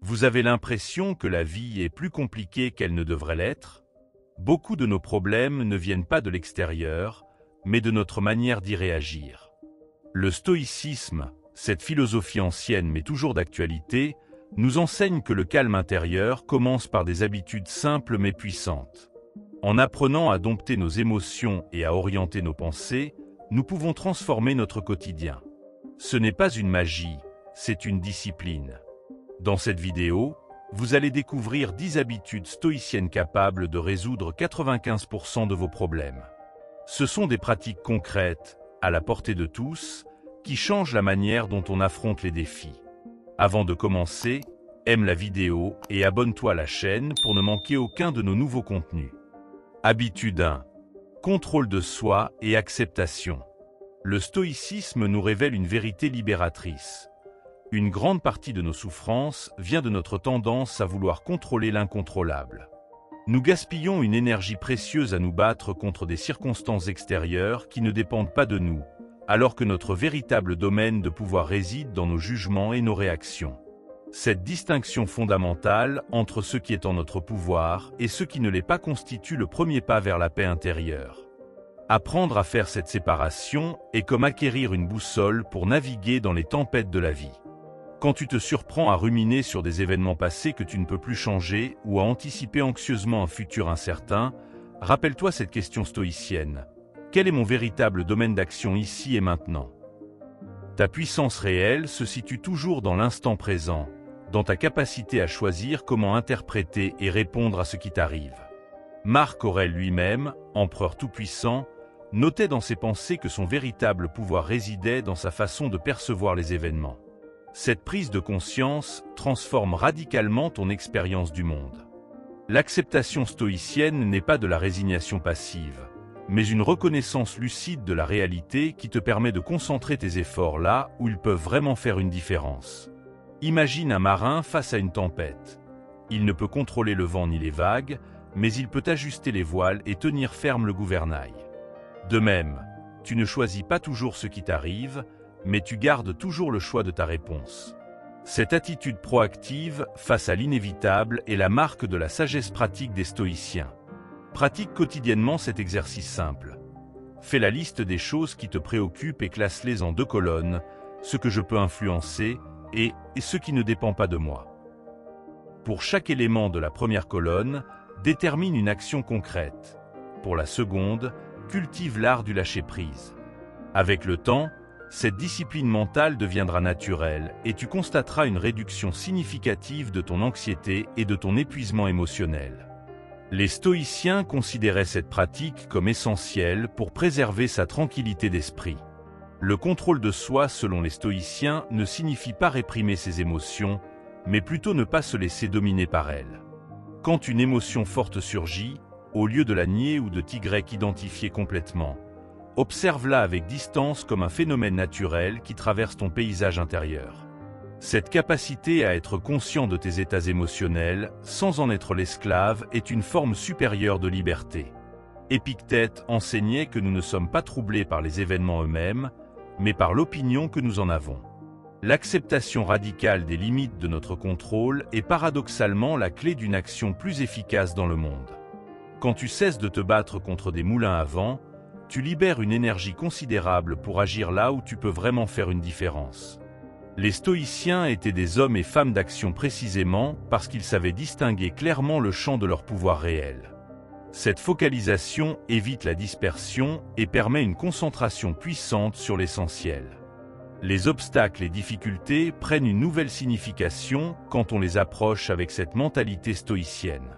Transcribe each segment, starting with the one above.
Vous avez l'impression que la vie est plus compliquée qu'elle ne devrait l'être? Beaucoup de nos problèmes ne viennent pas de l'extérieur, mais de notre manière d'y réagir. Le stoïcisme, cette philosophie ancienne mais toujours d'actualité, nous enseigne que le calme intérieur commence par des habitudes simples mais puissantes. En apprenant à dompter nos émotions et à orienter nos pensées, nous pouvons transformer notre quotidien. Ce n'est pas une magie, c'est une discipline. Dans cette vidéo, vous allez découvrir 10 habitudes stoïciennes capables de résoudre 95% de vos problèmes. Ce sont des pratiques concrètes, à la portée de tous, qui changent la manière dont on affronte les défis. Avant de commencer, aime la vidéo et abonne-toi à la chaîne pour ne manquer aucun de nos nouveaux contenus. Habitude 1. Contrôle de soi et acceptation. Le stoïcisme nous révèle une vérité libératrice. Une grande partie de nos souffrances vient de notre tendance à vouloir contrôler l'incontrôlable. Nous gaspillons une énergie précieuse à nous battre contre des circonstances extérieures qui ne dépendent pas de nous, alors que notre véritable domaine de pouvoir réside dans nos jugements et nos réactions. Cette distinction fondamentale entre ce qui est en notre pouvoir et ce qui ne l'est pas constitue le premier pas vers la paix intérieure. Apprendre à faire cette séparation est comme acquérir une boussole pour naviguer dans les tempêtes de la vie. Quand tu te surprends à ruminer sur des événements passés que tu ne peux plus changer ou à anticiper anxieusement un futur incertain, rappelle-toi cette question stoïcienne. Quel est mon véritable domaine d'action ici et maintenant? Ta puissance réelle se situe toujours dans l'instant présent, dans ta capacité à choisir comment interpréter et répondre à ce qui t'arrive. Marc Aurèle lui-même, empereur tout-puissant, notait dans ses pensées que son véritable pouvoir résidait dans sa façon de percevoir les événements. Cette prise de conscience transforme radicalement ton expérience du monde. L'acceptation stoïcienne n'est pas de la résignation passive, mais une reconnaissance lucide de la réalité qui te permet de concentrer tes efforts là où ils peuvent vraiment faire une différence. Imagine un marin face à une tempête. Il ne peut contrôler le vent ni les vagues, mais il peut ajuster les voiles et tenir ferme le gouvernail. De même, tu ne choisis pas toujours ce qui t'arrive, mais tu gardes toujours le choix de ta réponse. Cette attitude proactive face à l'inévitable est la marque de la sagesse pratique des stoïciens. Pratique quotidiennement cet exercice simple. Fais la liste des choses qui te préoccupent et classe-les en 2 colonnes, ce que je peux influencer et ce qui ne dépend pas de moi. Pour chaque élément de la première colonne, détermine une action concrète. Pour la seconde, cultive l'art du lâcher-prise. Avec le temps, cette discipline mentale deviendra naturelle et tu constateras une réduction significative de ton anxiété et de ton épuisement émotionnel. Les stoïciens considéraient cette pratique comme essentielle pour préserver sa tranquillité d'esprit. Le contrôle de soi, selon les stoïciens, ne signifie pas réprimer ses émotions, mais plutôt ne pas se laisser dominer par elles. Quand une émotion forte surgit, au lieu de la nier ou de t'identifier complètement, observe-la avec distance comme un phénomène naturel qui traverse ton paysage intérieur. Cette capacité à être conscient de tes états émotionnels, sans en être l'esclave, est une forme supérieure de liberté. Épictète enseignait que nous ne sommes pas troublés par les événements eux-mêmes, mais par l'opinion que nous en avons. L'acceptation radicale des limites de notre contrôle est paradoxalement la clé d'une action plus efficace dans le monde. Quand tu cesses de te battre contre des moulins à vent, tu libères une énergie considérable pour agir là où tu peux vraiment faire une différence. Les stoïciens étaient des hommes et femmes d'action précisément parce qu'ils savaient distinguer clairement le champ de leur pouvoir réel. Cette focalisation évite la dispersion et permet une concentration puissante sur l'essentiel. Les obstacles et difficultés prennent une nouvelle signification quand on les approche avec cette mentalité stoïcienne.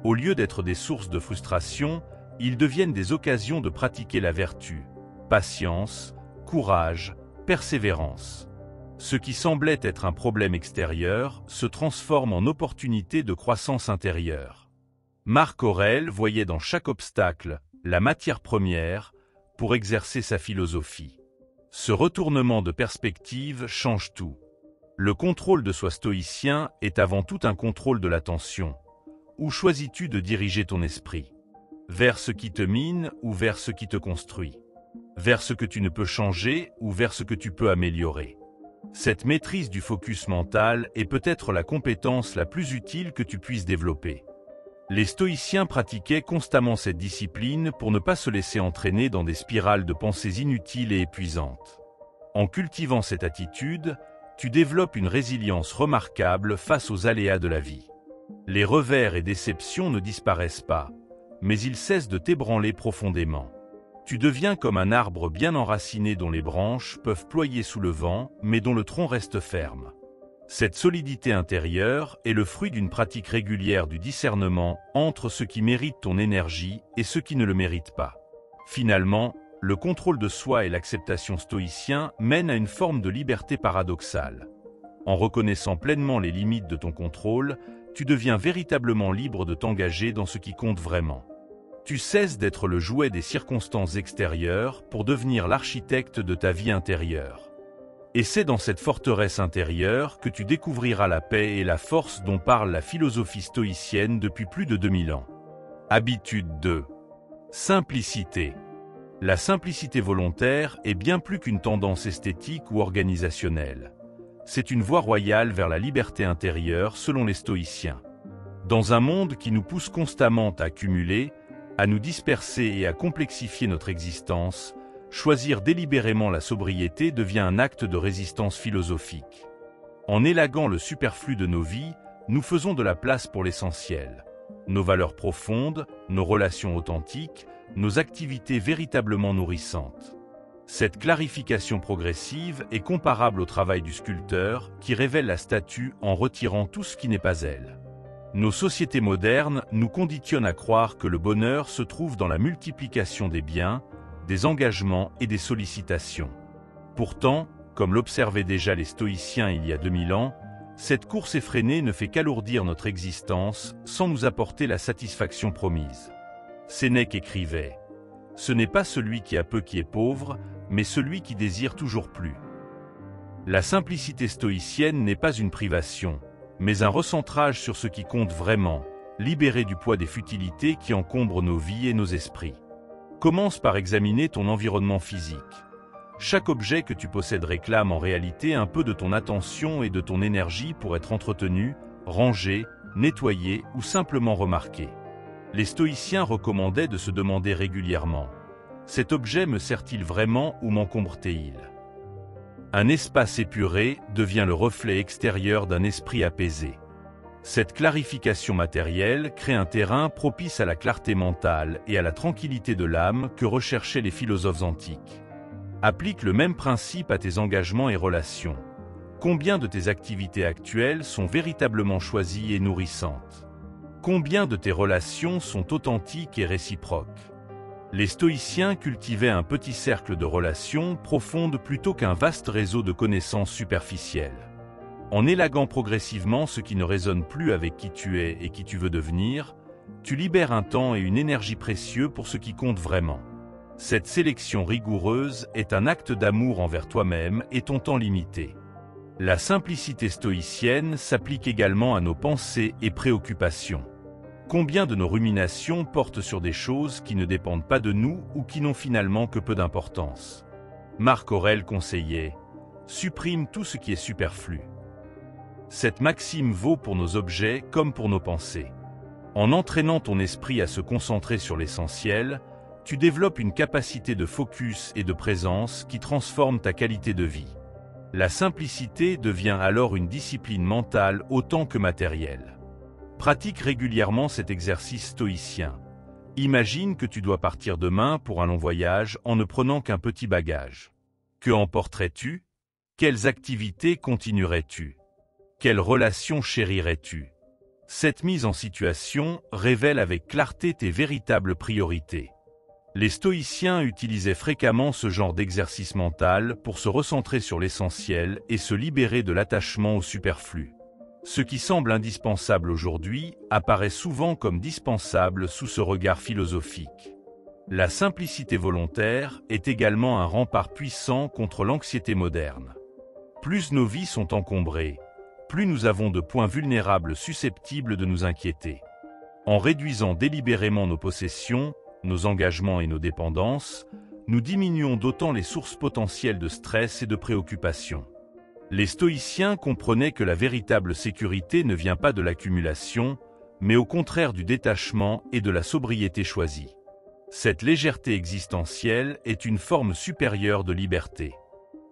Au lieu d'être des sources de frustration, ils deviennent des occasions de pratiquer la vertu, patience, courage, persévérance. Ce qui semblait être un problème extérieur se transforme en opportunité de croissance intérieure. Marc Aurèle voyait dans chaque obstacle la matière première pour exercer sa philosophie. Ce retournement de perspective change tout. Le contrôle de soi stoïcien est avant tout un contrôle de l'attention. Où choisis-tu de diriger ton esprit? Vers ce qui te mine ou vers ce qui te construit? Vers ce que tu ne peux changer ou vers ce que tu peux améliorer? Cette maîtrise du focus mental est peut-être la compétence la plus utile que tu puisses développer. Les stoïciens pratiquaient constamment cette discipline pour ne pas se laisser entraîner dans des spirales de pensées inutiles et épuisantes. En cultivant cette attitude, tu développes une résilience remarquable face aux aléas de la vie. Les revers et déceptions ne disparaissent pas, mais ils cessent de t'ébranler profondément. Tu deviens comme un arbre bien enraciné dont les branches peuvent ployer sous le vent, mais dont le tronc reste ferme. Cette solidité intérieure est le fruit d'une pratique régulière du discernement entre ce qui mérite ton énergie et ce qui ne le mérite pas. Finalement, le contrôle de soi et l'acceptation stoïcien mènent à une forme de liberté paradoxale. En reconnaissant pleinement les limites de ton contrôle, tu deviens véritablement libre de t'engager dans ce qui compte vraiment. Tu cesses d'être le jouet des circonstances extérieures pour devenir l'architecte de ta vie intérieure. Et c'est dans cette forteresse intérieure que tu découvriras la paix et la force dont parle la philosophie stoïcienne depuis plus de 2000 ans. Habitude 2. Simplicité. La simplicité volontaire est bien plus qu'une tendance esthétique ou organisationnelle. C'est une voie royale vers la liberté intérieure selon les stoïciens. Dans un monde qui nous pousse constamment à accumuler, à nous disperser et à complexifier notre existence, choisir délibérément la sobriété devient un acte de résistance philosophique. En élaguant le superflu de nos vies, nous faisons de la place pour l'essentiel. Nos valeurs profondes, nos relations authentiques, nos activités véritablement nourrissantes. Cette clarification progressive est comparable au travail du sculpteur qui révèle la statue en retirant tout ce qui n'est pas elle. Nos sociétés modernes nous conditionnent à croire que le bonheur se trouve dans la multiplication des biens, des engagements et des sollicitations. Pourtant, comme l'observaient déjà les stoïciens il y a 2000 ans, cette course effrénée ne fait qu'alourdir notre existence sans nous apporter la satisfaction promise. Sénèque écrivait « Ce n'est pas celui qui a peu qui est pauvre, mais celui qui désire toujours plus. » La simplicité stoïcienne n'est pas une privation, mais un recentrage sur ce qui compte vraiment, libéré du poids des futilités qui encombrent nos vies et nos esprits. Commence par examiner ton environnement physique. Chaque objet que tu possèdes réclame en réalité un peu de ton attention et de ton énergie pour être entretenu, rangé, nettoyé ou simplement remarqué. Les stoïciens recommandaient de se demander régulièrement « Cet objet me sert-il vraiment ou m'encombre-t-il » Un espace épuré devient le reflet extérieur d'un esprit apaisé. Cette clarification matérielle crée un terrain propice à la clarté mentale et à la tranquillité de l'âme que recherchaient les philosophes antiques. Applique le même principe à tes engagements et relations. Combien de tes activités actuelles sont véritablement choisies et nourrissantes? Combien de tes relations sont authentiques et réciproques? Les stoïciens cultivaient un petit cercle de relations profondes plutôt qu'un vaste réseau de connaissances superficielles. En élaguant progressivement ce qui ne résonne plus avec qui tu es et qui tu veux devenir, tu libères un temps et une énergie précieux pour ce qui compte vraiment. Cette sélection rigoureuse est un acte d'amour envers toi-même et ton temps limité. La simplicité stoïcienne s'applique également à nos pensées et préoccupations. Combien de nos ruminations portent sur des choses qui ne dépendent pas de nous ou qui n'ont finalement que peu d'importance? Marc Aurèle conseillait « Supprime tout ce qui est superflu ». Cette maxime vaut pour nos objets comme pour nos pensées. En entraînant ton esprit à se concentrer sur l'essentiel, tu développes une capacité de focus et de présence qui transforme ta qualité de vie. La simplicité devient alors une discipline mentale autant que matérielle. Pratique régulièrement cet exercice stoïcien. Imagine que tu dois partir demain pour un long voyage en ne prenant qu'un petit bagage. Que emporterais-tu? Quelles activités continuerais-tu? Quelles relations chérirais-tu? Cette mise en situation révèle avec clarté tes véritables priorités. Les stoïciens utilisaient fréquemment ce genre d'exercice mental pour se recentrer sur l'essentiel et se libérer de l'attachement au superflu. Ce qui semble indispensable aujourd'hui apparaît souvent comme dispensable sous ce regard philosophique. La simplicité volontaire est également un rempart puissant contre l'anxiété moderne. Plus nos vies sont encombrées, plus nous avons de points vulnérables susceptibles de nous inquiéter. En réduisant délibérément nos possessions, nos engagements et nos dépendances, nous diminuons d'autant les sources potentielles de stress et de préoccupation. Les stoïciens comprenaient que la véritable sécurité ne vient pas de l'accumulation, mais au contraire du détachement et de la sobriété choisie. Cette légèreté existentielle est une forme supérieure de liberté.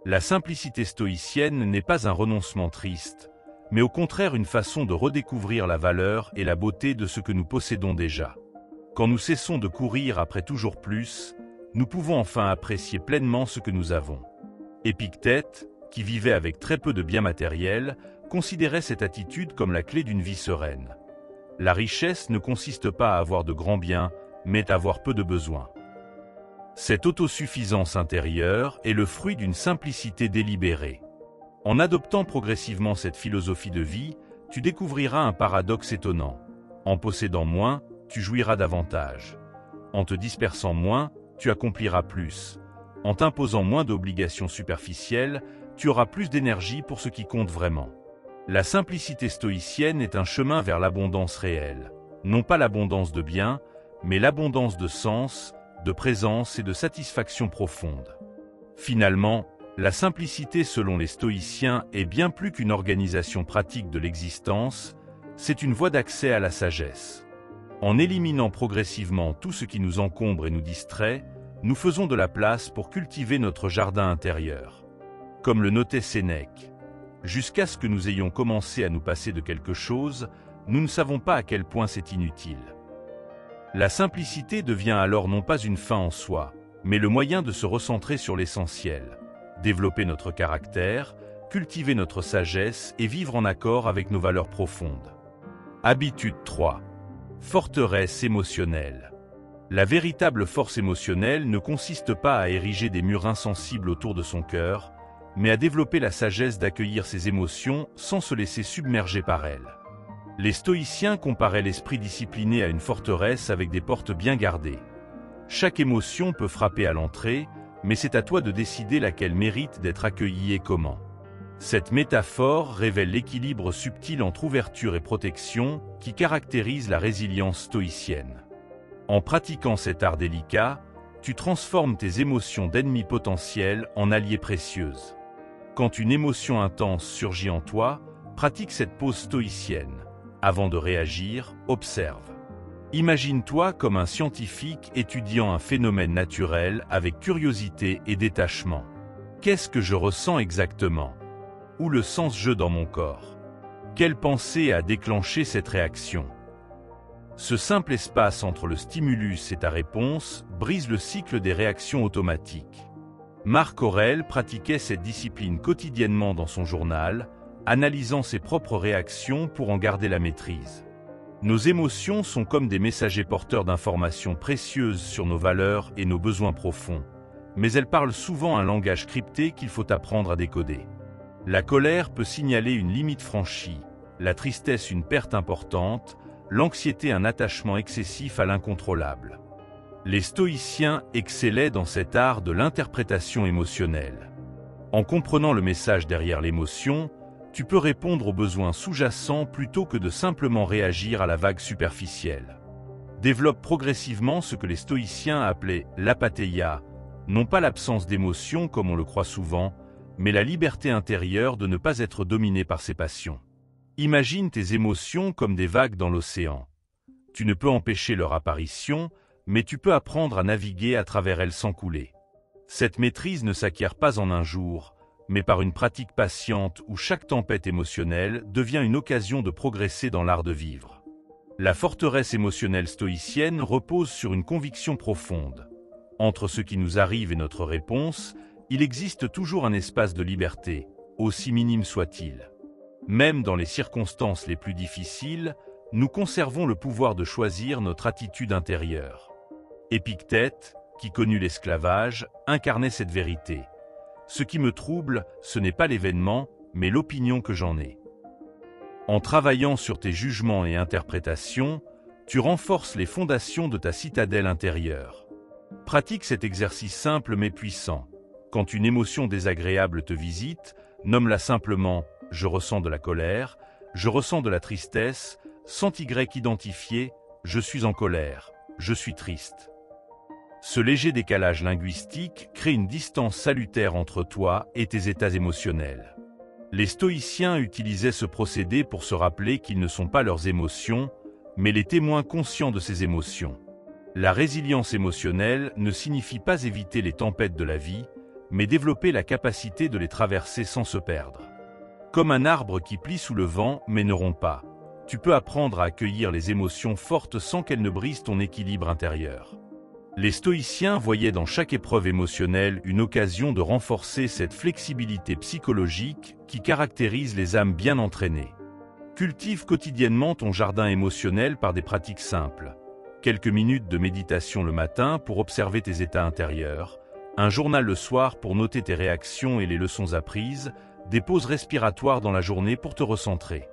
La simplicité stoïcienne n'est pas un renoncement triste, mais au contraire une façon de redécouvrir la valeur et la beauté de ce que nous possédons déjà. Quand nous cessons de courir après toujours plus, nous pouvons enfin apprécier pleinement ce que nous avons. Épictète, qui vivait avec très peu de biens matériels, considérait cette attitude comme la clé d'une vie sereine. La richesse ne consiste pas à avoir de grands biens, mais à avoir peu de besoins. Cette autosuffisance intérieure est le fruit d'une simplicité délibérée. En adoptant progressivement cette philosophie de vie, tu découvriras un paradoxe étonnant. En possédant moins, tu jouiras davantage. En te dispersant moins, tu accompliras plus. En t'imposant moins d'obligations superficielles, tu auras plus d'énergie pour ce qui compte vraiment. La simplicité stoïcienne est un chemin vers l'abondance réelle. Non pas l'abondance de biens, mais l'abondance de sens, de présence et de satisfaction profonde. Finalement, la simplicité selon les stoïciens est bien plus qu'une organisation pratique de l'existence, c'est une voie d'accès à la sagesse. En éliminant progressivement tout ce qui nous encombre et nous distrait, nous faisons de la place pour cultiver notre jardin intérieur. Comme le notait Sénèque, jusqu'à ce que nous ayons commencé à nous passer de quelque chose, nous ne savons pas à quel point c'est inutile. La simplicité devient alors non pas une fin en soi, mais le moyen de se recentrer sur l'essentiel, développer notre caractère, cultiver notre sagesse et vivre en accord avec nos valeurs profondes. Habitude 3. Forteresse émotionnelle. La véritable force émotionnelle ne consiste pas à ériger des murs insensibles autour de son cœur, mais à développer la sagesse d'accueillir ses émotions sans se laisser submerger par elles. Les stoïciens comparaient l'esprit discipliné à une forteresse avec des portes bien gardées. Chaque émotion peut frapper à l'entrée, mais c'est à toi de décider laquelle mérite d'être accueillie et comment. Cette métaphore révèle l'équilibre subtil entre ouverture et protection qui caractérise la résilience stoïcienne. En pratiquant cet art délicat, tu transformes tes émotions d'ennemies potentielles en alliées précieuses. Quand une émotion intense surgit en toi, pratique cette pause stoïcienne. Avant de réagir, observe. Imagine-toi comme un scientifique étudiant un phénomène naturel avec curiosité et détachement. Qu'est-ce que je ressens exactement? Où le sens-je dans mon corps? Quelle pensée a déclenché cette réaction? Ce simple espace entre le stimulus et ta réponse brise le cycle des réactions automatiques. Marc Aurèle pratiquait cette discipline quotidiennement dans son journal, analysant ses propres réactions pour en garder la maîtrise. Nos émotions sont comme des messagers porteurs d'informations précieuses sur nos valeurs et nos besoins profonds, mais elles parlent souvent un langage crypté qu'il faut apprendre à décoder. La colère peut signaler une limite franchie, la tristesse une perte importante, l'anxiété un attachement excessif à l'incontrôlable. Les stoïciens excellaient dans cet art de l'interprétation émotionnelle. En comprenant le message derrière l'émotion, tu peux répondre aux besoins sous-jacents plutôt que de simplement réagir à la vague superficielle. Développe progressivement ce que les stoïciens appelaient l'apatheia, non pas l'absence d'émotion comme on le croit souvent, mais la liberté intérieure de ne pas être dominé par ses passions. Imagine tes émotions comme des vagues dans l'océan. Tu ne peux empêcher leur apparition, mais tu peux apprendre à naviguer à travers elles sans couler. Cette maîtrise ne s'acquiert pas en un jour, mais par une pratique patiente où chaque tempête émotionnelle devient une occasion de progresser dans l'art de vivre. La forteresse émotionnelle stoïcienne repose sur une conviction profonde. Entre ce qui nous arrive et notre réponse, il existe toujours un espace de liberté, aussi minime soit-il. Même dans les circonstances les plus difficiles, nous conservons le pouvoir de choisir notre attitude intérieure. Épictète, qui connut l'esclavage, incarnait cette vérité. Ce qui me trouble, ce n'est pas l'événement, mais l'opinion que j'en ai. En travaillant sur tes jugements et interprétations, tu renforces les fondations de ta citadelle intérieure. Pratique cet exercice simple mais puissant. Quand une émotion désagréable te visite, nomme-la simplement « je ressens de la colère »,« je ressens de la tristesse », sans Y identifié « je suis en colère »,« je suis triste ». Ce léger décalage linguistique crée une distance salutaire entre toi et tes états émotionnels. Les stoïciens utilisaient ce procédé pour se rappeler qu'ils ne sont pas leurs émotions, mais les témoins conscients de ces émotions. La résilience émotionnelle ne signifie pas éviter les tempêtes de la vie, mais développer la capacité de les traverser sans se perdre. Comme un arbre qui plie sous le vent mais ne rompt pas, tu peux apprendre à accueillir les émotions fortes sans qu'elles ne brisent ton équilibre intérieur. Les stoïciens voyaient dans chaque épreuve émotionnelle une occasion de renforcer cette flexibilité psychologique qui caractérise les âmes bien entraînées. Cultive quotidiennement ton jardin émotionnel par des pratiques simples. Quelques minutes de méditation le matin pour observer tes états intérieurs, un journal le soir pour noter tes réactions et les leçons apprises, des pauses respiratoires dans la journée pour te recentrer.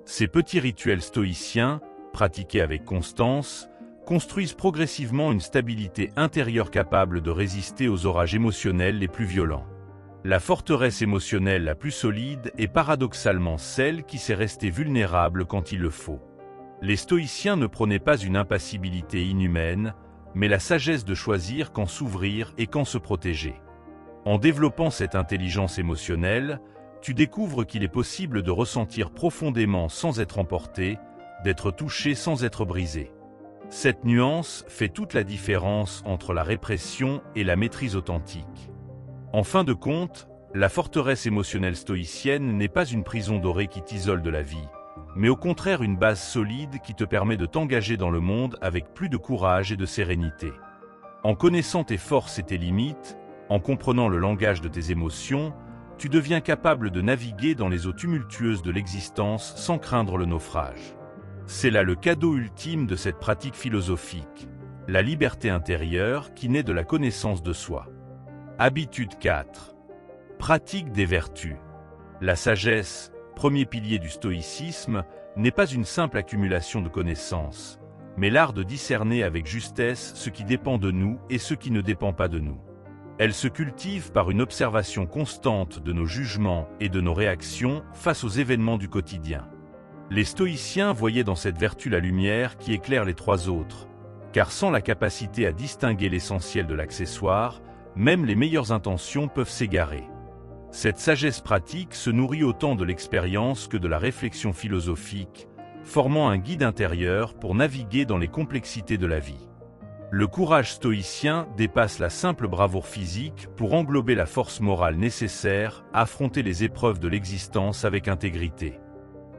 Ces petits rituels stoïciens, pratiqués avec constance, construisent progressivement une stabilité intérieure capable de résister aux orages émotionnels les plus violents. La forteresse émotionnelle la plus solide est paradoxalement celle qui sait rester vulnérable quand il le faut. Les stoïciens ne prônaient pas une impassibilité inhumaine, mais la sagesse de choisir quand s'ouvrir et quand se protéger. En développant cette intelligence émotionnelle, tu découvres qu'il est possible de ressentir profondément sans être emporté, d'être touché sans être brisé. Cette nuance fait toute la différence entre la répression et la maîtrise authentique. En fin de compte, la forteresse émotionnelle stoïcienne n'est pas une prison dorée qui t'isole de la vie, mais au contraire une base solide qui te permet de t'engager dans le monde avec plus de courage et de sérénité. En connaissant tes forces et tes limites, en comprenant le langage de tes émotions, tu deviens capable de naviguer dans les eaux tumultueuses de l'existence sans craindre le naufrage. C'est là le cadeau ultime de cette pratique philosophique, la liberté intérieure qui naît de la connaissance de soi. Habitude 4. Pratique des vertus. La sagesse, premier pilier du stoïcisme, n'est pas une simple accumulation de connaissances, mais l'art de discerner avec justesse ce qui dépend de nous et ce qui ne dépend pas de nous. Elle se cultive par une observation constante de nos jugements et de nos réactions face aux événements du quotidien. Les stoïciens voyaient dans cette vertu la lumière qui éclaire les trois autres, car sans la capacité à distinguer l'essentiel de l'accessoire, même les meilleures intentions peuvent s'égarer. Cette sagesse pratique se nourrit autant de l'expérience que de la réflexion philosophique, formant un guide intérieur pour naviguer dans les complexités de la vie. Le courage stoïcien dépasse la simple bravoure physique pour englober la force morale nécessaire à affronter les épreuves de l'existence avec intégrité.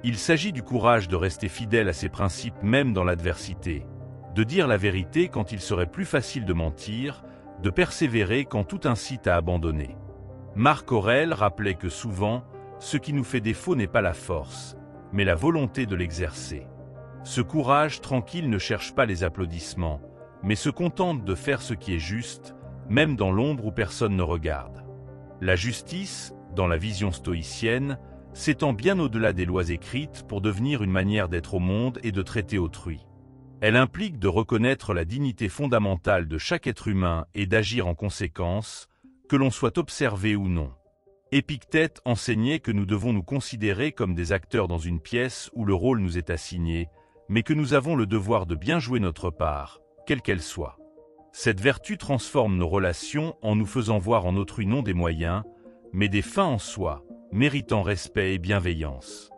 Il s'agit du courage de rester fidèle à ses principes même dans l'adversité, de dire la vérité quand il serait plus facile de mentir, de persévérer quand tout incite à abandonner. Marc Aurèle rappelait que souvent, ce qui nous fait défaut n'est pas la force, mais la volonté de l'exercer. Ce courage tranquille ne cherche pas les applaudissements, mais se contente de faire ce qui est juste, même dans l'ombre où personne ne regarde. La justice, dans la vision stoïcienne, s'étend bien au-delà des lois écrites pour devenir une manière d'être au monde et de traiter autrui. Elle implique de reconnaître la dignité fondamentale de chaque être humain et d'agir en conséquence, que l'on soit observé ou non. Épictète enseignait que nous devons nous considérer comme des acteurs dans une pièce où le rôle nous est assigné, mais que nous avons le devoir de bien jouer notre part, quelle qu'elle soit. Cette vertu transforme nos relations en nous faisant voir en autrui non des moyens, mais des fins en soi, méritant respect et bienveillance.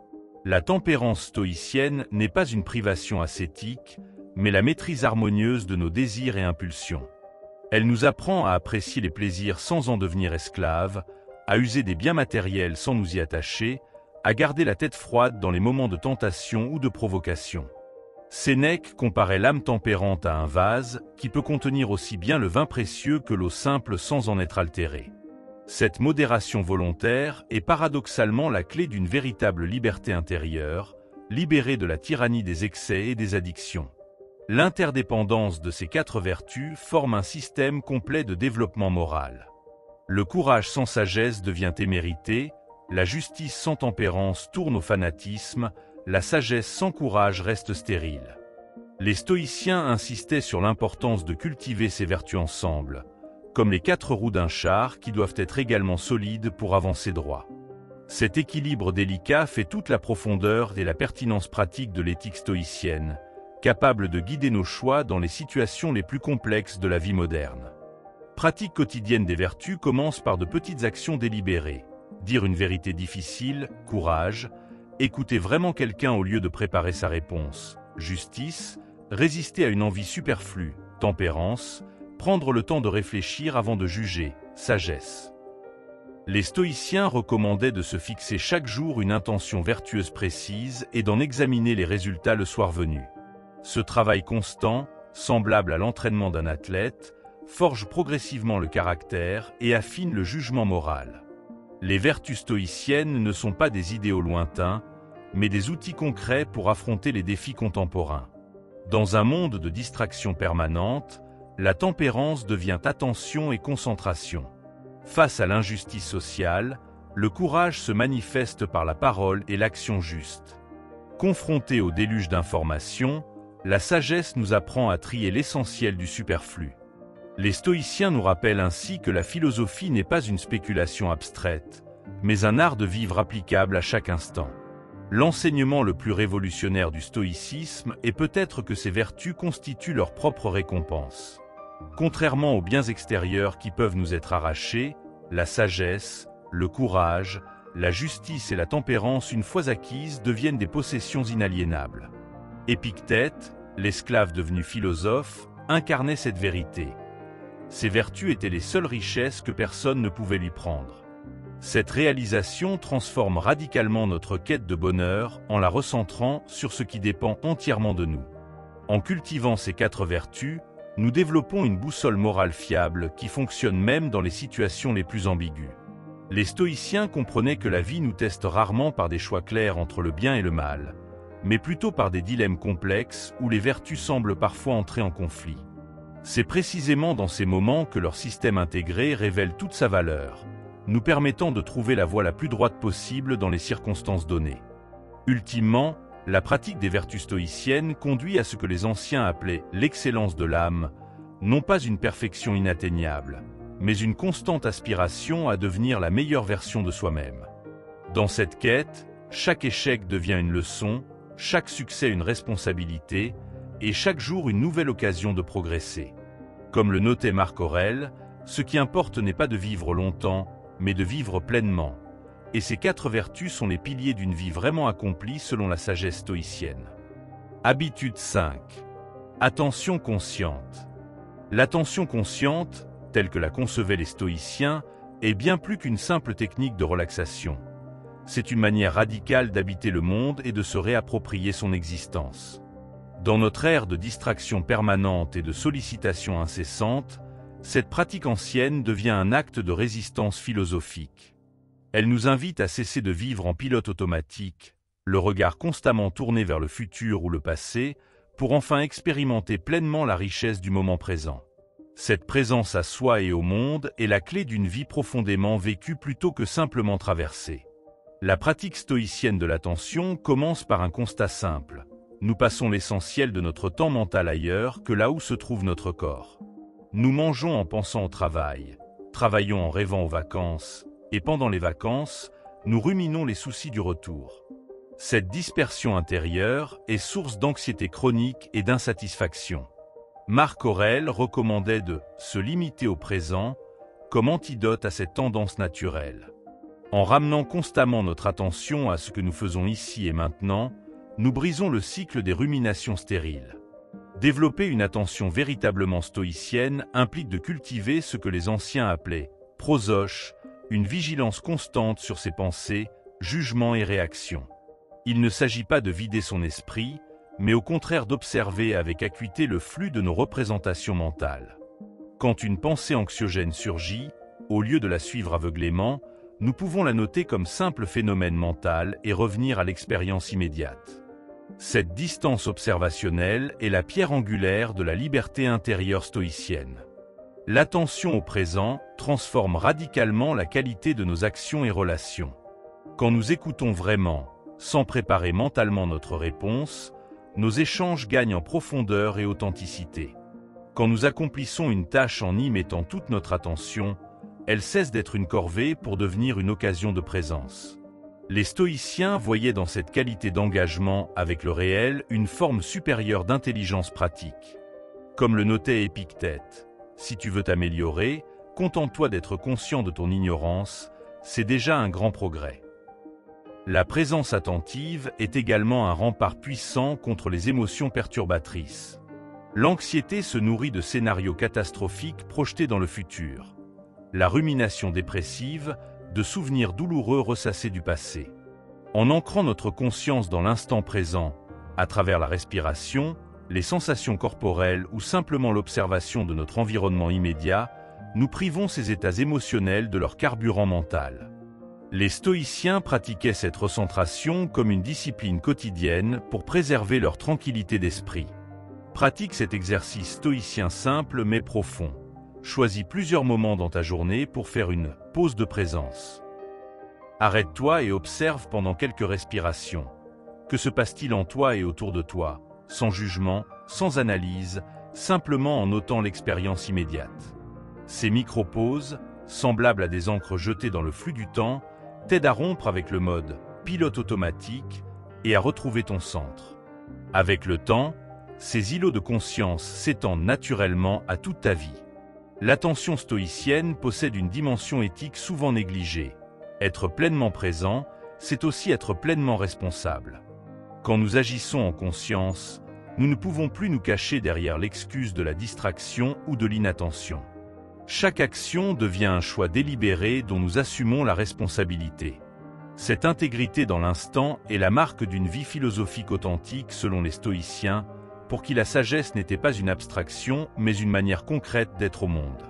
La tempérance stoïcienne n'est pas une privation ascétique, mais la maîtrise harmonieuse de nos désirs et impulsions. Elle nous apprend à apprécier les plaisirs sans en devenir esclaves, à user des biens matériels sans nous y attacher, à garder la tête froide dans les moments de tentation ou de provocation. Sénèque comparait l'âme tempérante à un vase qui peut contenir aussi bien le vin précieux que l'eau simple sans en être altérée. Cette modération volontaire est paradoxalement la clé d'une véritable liberté intérieure, libérée de la tyrannie des excès et des addictions. L'interdépendance de ces quatre vertus forme un système complet de développement moral. Le courage sans sagesse devient témérité, la justice sans tempérance tourne au fanatisme, la sagesse sans courage reste stérile. Les stoïciens insistaient sur l'importance de cultiver ces vertus ensemble, comme les quatre roues d'un char qui doivent être également solides pour avancer droit. Cet équilibre délicat fait toute la profondeur et la pertinence pratique de l'éthique stoïcienne, capable de guider nos choix dans les situations les plus complexes de la vie moderne. Pratique quotidienne des vertus commence par de petites actions délibérées, dire une vérité difficile, courage, écouter vraiment quelqu'un au lieu de préparer sa réponse, justice, résister à une envie superflue, tempérance, prendre le temps de réfléchir avant de juger, sagesse. Les stoïciens recommandaient de se fixer chaque jour une intention vertueuse précise et d'en examiner les résultats le soir venu. Ce travail constant, semblable à l'entraînement d'un athlète, forge progressivement le caractère et affine le jugement moral. Les vertus stoïciennes ne sont pas des idéaux lointains, mais des outils concrets pour affronter les défis contemporains. Dans un monde de distraction permanente, la tempérance devient attention et concentration. Face à l'injustice sociale, le courage se manifeste par la parole et l'action juste. Confronté au déluge d'informations, la sagesse nous apprend à trier l'essentiel du superflu. Les stoïciens nous rappellent ainsi que la philosophie n'est pas une spéculation abstraite, mais un art de vivre applicable à chaque instant. L'enseignement le plus révolutionnaire du stoïcisme est peut-être que ces vertus constituent leur propre récompense. Contrairement aux biens extérieurs qui peuvent nous être arrachés, la sagesse, le courage, la justice et la tempérance une fois acquises deviennent des possessions inaliénables. Épictète, l'esclave devenu philosophe, incarnait cette vérité. Ces vertus étaient les seules richesses que personne ne pouvait lui prendre. Cette réalisation transforme radicalement notre quête de bonheur en la recentrant sur ce qui dépend entièrement de nous. En cultivant ces 4 vertus, nous développons une boussole morale fiable qui fonctionne même dans les situations les plus ambiguës. Les stoïciens comprenaient que la vie nous teste rarement par des choix clairs entre le bien et le mal, mais plutôt par des dilemmes complexes où les vertus semblent parfois entrer en conflit. C'est précisément dans ces moments que leur système intégré révèle toute sa valeur, nous permettant de trouver la voie la plus droite possible dans les circonstances données. Ultimement, la pratique des vertus stoïciennes conduit à ce que les anciens appelaient l'excellence de l'âme, non pas une perfection inatteignable, mais une constante aspiration à devenir la meilleure version de soi-même. Dans cette quête, chaque échec devient une leçon, chaque succès une responsabilité, et chaque jour une nouvelle occasion de progresser. Comme le notait Marc Aurèle, ce qui importe n'est pas de vivre longtemps, mais de vivre pleinement. Et ces 4 vertus sont les piliers d'une vie vraiment accomplie selon la sagesse stoïcienne. Habitude 5. Attention consciente. L'attention consciente, telle que la concevaient les stoïciens, est bien plus qu'une simple technique de relaxation. C'est une manière radicale d'habiter le monde et de se réapproprier son existence. Dans notre ère de distraction permanente et de sollicitation incessante, cette pratique ancienne devient un acte de résistance philosophique. Elle nous invite à cesser de vivre en pilote automatique, le regard constamment tourné vers le futur ou le passé, pour enfin expérimenter pleinement la richesse du moment présent. Cette présence à soi et au monde est la clé d'une vie profondément vécue plutôt que simplement traversée. La pratique stoïcienne de l'attention commence par un constat simple. Nous passons l'essentiel de notre temps mental ailleurs que là où se trouve notre corps. Nous mangeons en pensant au travail, travaillons en rêvant aux vacances, et pendant les vacances, nous ruminons les soucis du retour. Cette dispersion intérieure est source d'anxiété chronique et d'insatisfaction. Marc Aurèle recommandait de se limiter au présent comme antidote à cette tendance naturelle. En ramenant constamment notre attention à ce que nous faisons ici et maintenant, nous brisons le cycle des ruminations stériles. Développer une attention véritablement stoïcienne implique de cultiver ce que les anciens appelaient prosoche, une vigilance constante sur ses pensées, jugements et réactions. Il ne s'agit pas de vider son esprit, mais au contraire d'observer avec acuité le flux de nos représentations mentales. Quand une pensée anxiogène surgit, au lieu de la suivre aveuglément, nous pouvons la noter comme simple phénomène mental et revenir à l'expérience immédiate. Cette distance observationnelle est la pierre angulaire de la liberté intérieure stoïcienne. L'attention au présent transforme radicalement la qualité de nos actions et relations. Quand nous écoutons vraiment, sans préparer mentalement notre réponse, nos échanges gagnent en profondeur et authenticité. Quand nous accomplissons une tâche en y mettant toute notre attention, elle cesse d'être une corvée pour devenir une occasion de présence. Les stoïciens voyaient dans cette qualité d'engagement avec le réel une forme supérieure d'intelligence pratique. Comme le notait Épictète, si tu veux t'améliorer, contente-toi d'être conscient de ton ignorance, c'est déjà un grand progrès. La présence attentive est également un rempart puissant contre les émotions perturbatrices. L'anxiété se nourrit de scénarios catastrophiques projetés dans le futur. La rumination dépressive, de souvenirs douloureux ressassés du passé. En ancrant notre conscience dans l'instant présent, à travers la respiration, les sensations corporelles ou simplement l'observation de notre environnement immédiat, nous privons ces états émotionnels de leur carburant mental. Les stoïciens pratiquaient cette recentration comme une discipline quotidienne pour préserver leur tranquillité d'esprit. Pratique cet exercice stoïcien simple mais profond. Choisis plusieurs moments dans ta journée pour faire une pause de présence. Arrête-toi et observe pendant quelques respirations. Que se passe-t-il en toi et autour de toi, sans jugement, sans analyse, simplement en notant l'expérience immédiate. Ces micro-pauses, semblables à des encres jetées dans le flux du temps, t'aident à rompre avec le mode pilote automatique et à retrouver ton centre. Avec le temps, ces îlots de conscience s'étendent naturellement à toute ta vie. L'attention stoïcienne possède une dimension éthique souvent négligée. Être pleinement présent, c'est aussi être pleinement responsable. Quand nous agissons en conscience, nous ne pouvons plus nous cacher derrière l'excuse de la distraction ou de l'inattention. Chaque action devient un choix délibéré dont nous assumons la responsabilité. Cette intégrité dans l'instant est la marque d'une vie philosophique authentique selon les stoïciens, pour qui la sagesse n'était pas une abstraction mais une manière concrète d'être au monde.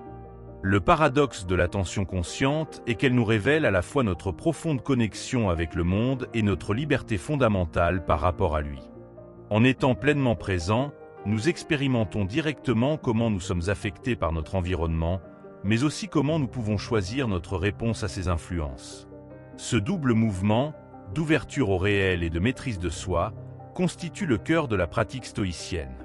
Le paradoxe de l'attention consciente est qu'elle nous révèle à la fois notre profonde connexion avec le monde et notre liberté fondamentale par rapport à lui. En étant pleinement présents, nous expérimentons directement comment nous sommes affectés par notre environnement, mais aussi comment nous pouvons choisir notre réponse à ces influences. Ce double mouvement, d'ouverture au réel et de maîtrise de soi, constitue le cœur de la pratique stoïcienne.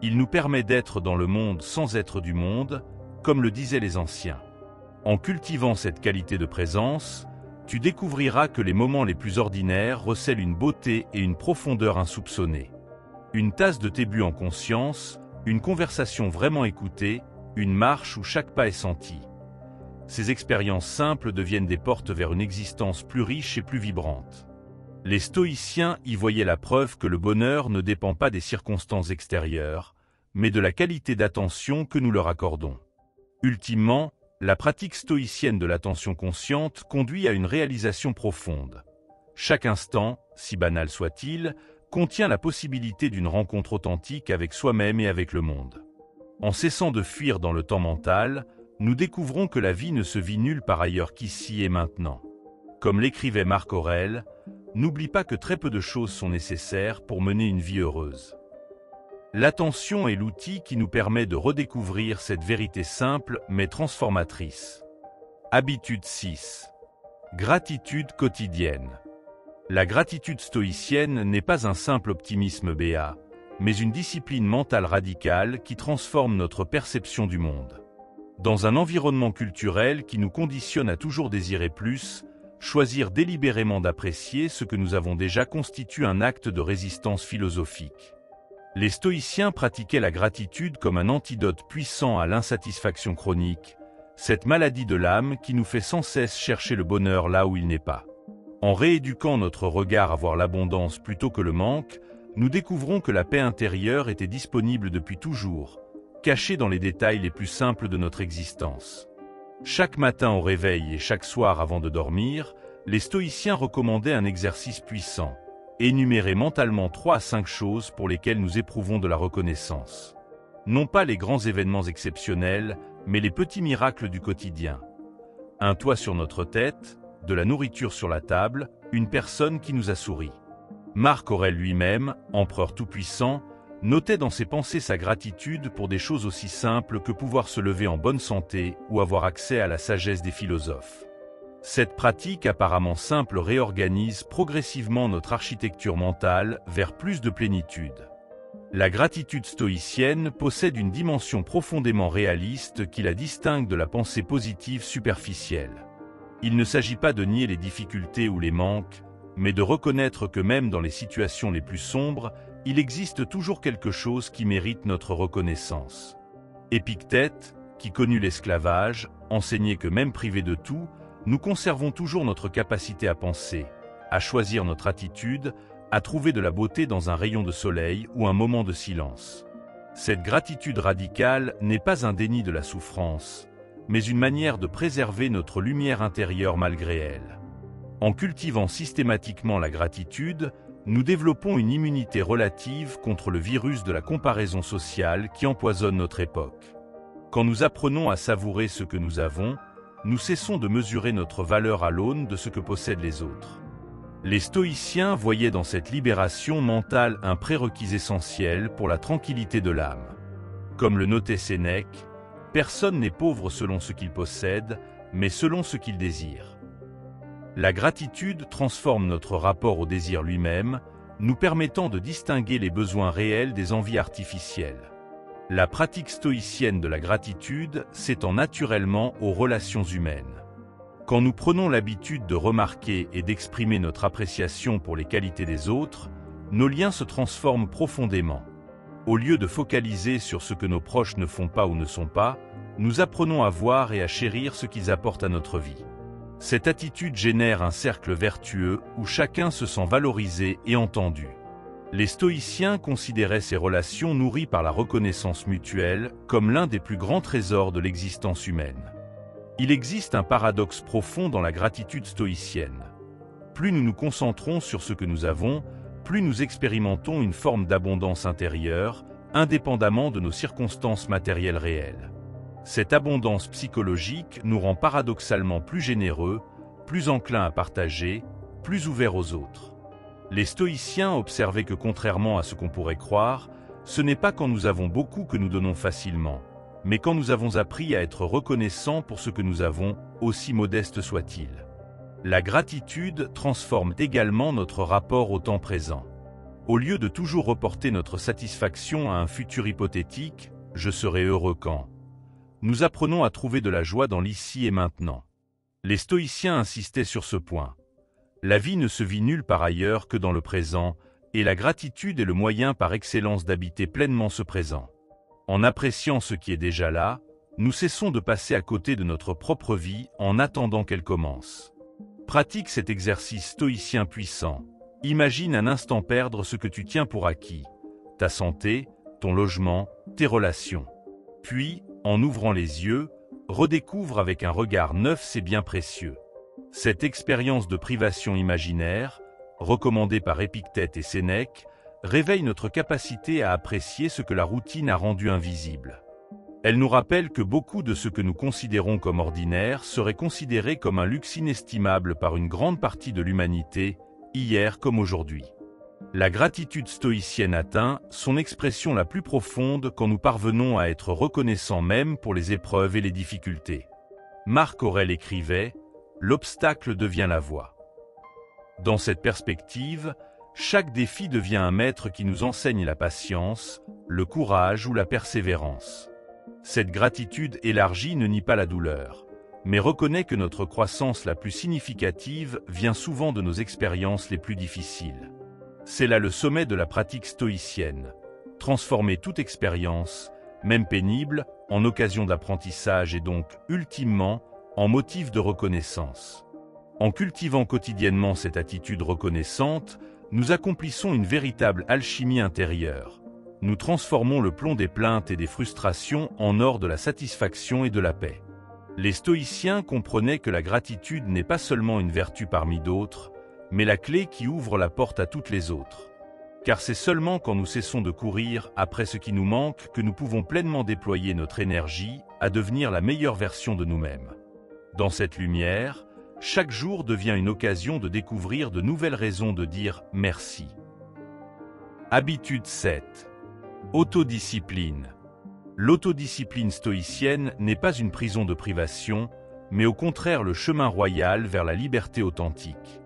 Il nous permet d'être dans le monde sans être du monde, comme le disaient les anciens. En cultivant cette qualité de présence, tu découvriras que les moments les plus ordinaires recèlent une beauté et une profondeur insoupçonnées. Une tasse de thé bu en conscience, une conversation vraiment écoutée, une marche où chaque pas est senti. Ces expériences simples deviennent des portes vers une existence plus riche et plus vibrante. Les stoïciens y voyaient la preuve que le bonheur ne dépend pas des circonstances extérieures, mais de la qualité d'attention que nous leur accordons. Ultimement, la pratique stoïcienne de l'attention consciente conduit à une réalisation profonde. Chaque instant, si banal soit-il, contient la possibilité d'une rencontre authentique avec soi-même et avec le monde. En cessant de fuir dans le temps mental, nous découvrons que la vie ne se vit nulle part ailleurs qu'ici et maintenant. Comme l'écrivait Marc Aurèle, n'oublie pas que très peu de choses sont nécessaires pour mener une vie heureuse. L'attention est l'outil qui nous permet de redécouvrir cette vérité simple mais transformatrice. Habitude 6. Gratitude quotidienne. La gratitude stoïcienne n'est pas un simple optimisme béat, mais une discipline mentale radicale qui transforme notre perception du monde. Dans un environnement culturel qui nous conditionne à toujours désirer plus, choisir délibérément d'apprécier ce que nous avons déjà constitue un acte de résistance philosophique. Les stoïciens pratiquaient la gratitude comme un antidote puissant à l'insatisfaction chronique, cette maladie de l'âme qui nous fait sans cesse chercher le bonheur là où il n'est pas. En rééduquant notre regard à voir l'abondance plutôt que le manque, nous découvrons que la paix intérieure était disponible depuis toujours, cachée dans les détails les plus simples de notre existence. Chaque matin au réveil et chaque soir avant de dormir, les stoïciens recommandaient un exercice puissant, énumérer mentalement 3 à 5 choses pour lesquelles nous éprouvons de la reconnaissance. Non pas les grands événements exceptionnels, mais les petits miracles du quotidien. Un toit sur notre tête, de la nourriture sur la table, une personne qui nous a souri. Marc Aurèle lui-même, empereur tout-puissant, notait dans ses pensées sa gratitude pour des choses aussi simples que pouvoir se lever en bonne santé ou avoir accès à la sagesse des philosophes. Cette pratique apparemment simple réorganise progressivement notre architecture mentale vers plus de plénitude. La gratitude stoïcienne possède une dimension profondément réaliste qui la distingue de la pensée positive superficielle. Il ne s'agit pas de nier les difficultés ou les manques, mais de reconnaître que même dans les situations les plus sombres, il existe toujours quelque chose qui mérite notre reconnaissance. Épictète, qui connut l'esclavage, enseignait que même privé de tout, nous conservons toujours notre capacité à penser, à choisir notre attitude, à trouver de la beauté dans un rayon de soleil ou un moment de silence. Cette gratitude radicale n'est pas un déni de la souffrance, mais une manière de préserver notre lumière intérieure malgré elle. En cultivant systématiquement la gratitude, nous développons une immunité relative contre le virus de la comparaison sociale qui empoisonne notre époque. Quand nous apprenons à savourer ce que nous avons, nous cessons de mesurer notre valeur à l'aune de ce que possèdent les autres. Les stoïciens voyaient dans cette libération mentale un prérequis essentiel pour la tranquillité de l'âme. Comme le notait Sénèque, personne n'est pauvre selon ce qu'il possède, mais selon ce qu'il désire. La gratitude transforme notre rapport au désir lui-même, nous permettant de distinguer les besoins réels des envies artificielles. La pratique stoïcienne de la gratitude s'étend naturellement aux relations humaines. Quand nous prenons l'habitude de remarquer et d'exprimer notre appréciation pour les qualités des autres, nos liens se transforment profondément. Au lieu de focaliser sur ce que nos proches ne font pas ou ne sont pas, nous apprenons à voir et à chérir ce qu'ils apportent à notre vie. Cette attitude génère un cercle vertueux où chacun se sent valorisé et entendu. Les stoïciens considéraient ces relations nourries par la reconnaissance mutuelle comme l'un des plus grands trésors de l'existence humaine. Il existe un paradoxe profond dans la gratitude stoïcienne. Plus nous nous concentrons sur ce que nous avons, plus nous expérimentons une forme d'abondance intérieure, indépendamment de nos circonstances matérielles réelles. Cette abondance psychologique nous rend paradoxalement plus généreux, plus enclins à partager, plus ouverts aux autres. Les stoïciens observaient que contrairement à ce qu'on pourrait croire, ce n'est pas quand nous avons beaucoup que nous donnons facilement, mais quand nous avons appris à être reconnaissants pour ce que nous avons, aussi modeste soit-il. La gratitude transforme également notre rapport au temps présent. Au lieu de toujours reporter notre satisfaction à un futur hypothétique, « je serai heureux quand », nous apprenons à trouver de la joie dans l'ici et maintenant. Les stoïciens insistaient sur ce point. La vie ne se vit nulle part ailleurs que dans le présent, et la gratitude est le moyen par excellence d'habiter pleinement ce présent. En appréciant ce qui est déjà là, nous cessons de passer à côté de notre propre vie en attendant qu'elle commence. Pratique cet exercice stoïcien puissant. Imagine un instant perdre ce que tu tiens pour acquis, ta santé, ton logement, tes relations. Puis, en ouvrant les yeux, redécouvre avec un regard neuf ces biens précieux. Cette expérience de privation imaginaire, recommandée par Épictète et Sénèque, réveille notre capacité à apprécier ce que la routine a rendu invisible. Elle nous rappelle que beaucoup de ce que nous considérons comme ordinaire serait considéré comme un luxe inestimable par une grande partie de l'humanité, hier comme aujourd'hui. La gratitude stoïcienne atteint son expression la plus profonde quand nous parvenons à être reconnaissants même pour les épreuves et les difficultés. Marc Aurèle écrivait « L'obstacle devient la voie ». Dans cette perspective, chaque défi devient un maître qui nous enseigne la patience, le courage ou la persévérance. Cette gratitude élargie ne nie pas la douleur, mais reconnaît que notre croissance la plus significative vient souvent de nos expériences les plus difficiles. C'est là le sommet de la pratique stoïcienne, transformer toute expérience, même pénible, en occasion d'apprentissage et donc, ultimement, en motif de reconnaissance. En cultivant quotidiennement cette attitude reconnaissante, nous accomplissons une véritable alchimie intérieure. Nous transformons le plomb des plaintes et des frustrations en or de la satisfaction et de la paix. Les stoïciens comprenaient que la gratitude n'est pas seulement une vertu parmi d'autres, mais la clé qui ouvre la porte à toutes les autres. Car c'est seulement quand nous cessons de courir après ce qui nous manque que nous pouvons pleinement déployer notre énergie à devenir la meilleure version de nous-mêmes. Dans cette lumière, chaque jour devient une occasion de découvrir de nouvelles raisons de dire merci. Habitude 7. Autodiscipline. L'autodiscipline stoïcienne n'est pas une prison de privation, mais au contraire le chemin royal vers la liberté authentique.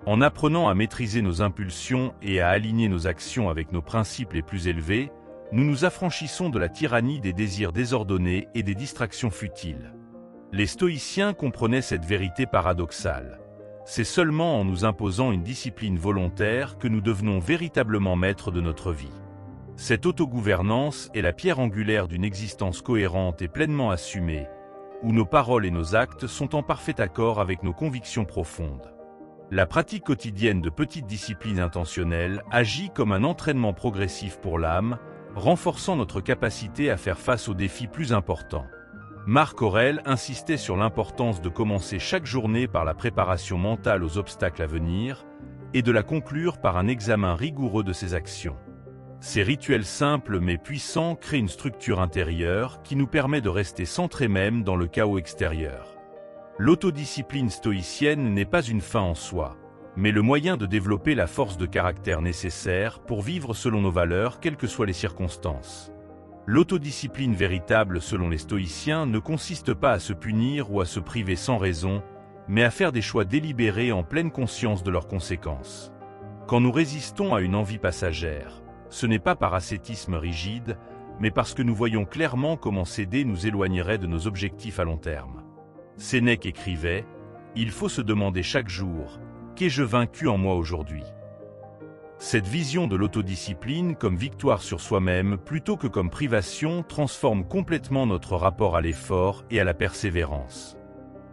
En apprenant à maîtriser nos impulsions et à aligner nos actions avec nos principes les plus élevés, nous nous affranchissons de la tyrannie des désirs désordonnés et des distractions futiles. Les stoïciens comprenaient cette vérité paradoxale. C'est seulement en nous imposant une discipline volontaire que nous devenons véritablement maîtres de notre vie. Cette autogouvernance est la pierre angulaire d'une existence cohérente et pleinement assumée, où nos paroles et nos actes sont en parfait accord avec nos convictions profondes. La pratique quotidienne de petites disciplines intentionnelles agit comme un entraînement progressif pour l'âme, renforçant notre capacité à faire face aux défis plus importants. Marc Aurèle insistait sur l'importance de commencer chaque journée par la préparation mentale aux obstacles à venir et de la conclure par un examen rigoureux de ses actions. Ces rituels simples mais puissants créent une structure intérieure qui nous permet de rester centrés même dans le chaos extérieur. L'autodiscipline stoïcienne n'est pas une fin en soi, mais le moyen de développer la force de caractère nécessaire pour vivre selon nos valeurs, quelles que soient les circonstances. L'autodiscipline véritable selon les stoïciens ne consiste pas à se punir ou à se priver sans raison, mais à faire des choix délibérés en pleine conscience de leurs conséquences. Quand nous résistons à une envie passagère, ce n'est pas par ascétisme rigide, mais parce que nous voyons clairement comment céder nous éloignerait de nos objectifs à long terme. Sénèque écrivait « Il faut se demander chaque jour, qu'ai-je vaincu en moi aujourd'hui ?» Cette vision de l'autodiscipline comme victoire sur soi-même plutôt que comme privation transforme complètement notre rapport à l'effort et à la persévérance.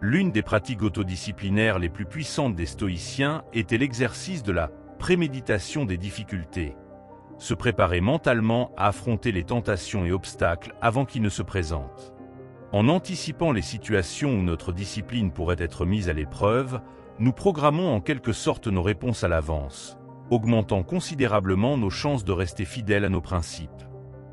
L'une des pratiques autodisciplinaires les plus puissantes des stoïciens était l'exercice de la préméditation des difficultés, se préparer mentalement à affronter les tentations et obstacles avant qu'ils ne se présentent. En anticipant les situations où notre discipline pourrait être mise à l'épreuve, nous programmons en quelque sorte nos réponses à l'avance, augmentant considérablement nos chances de rester fidèles à nos principes.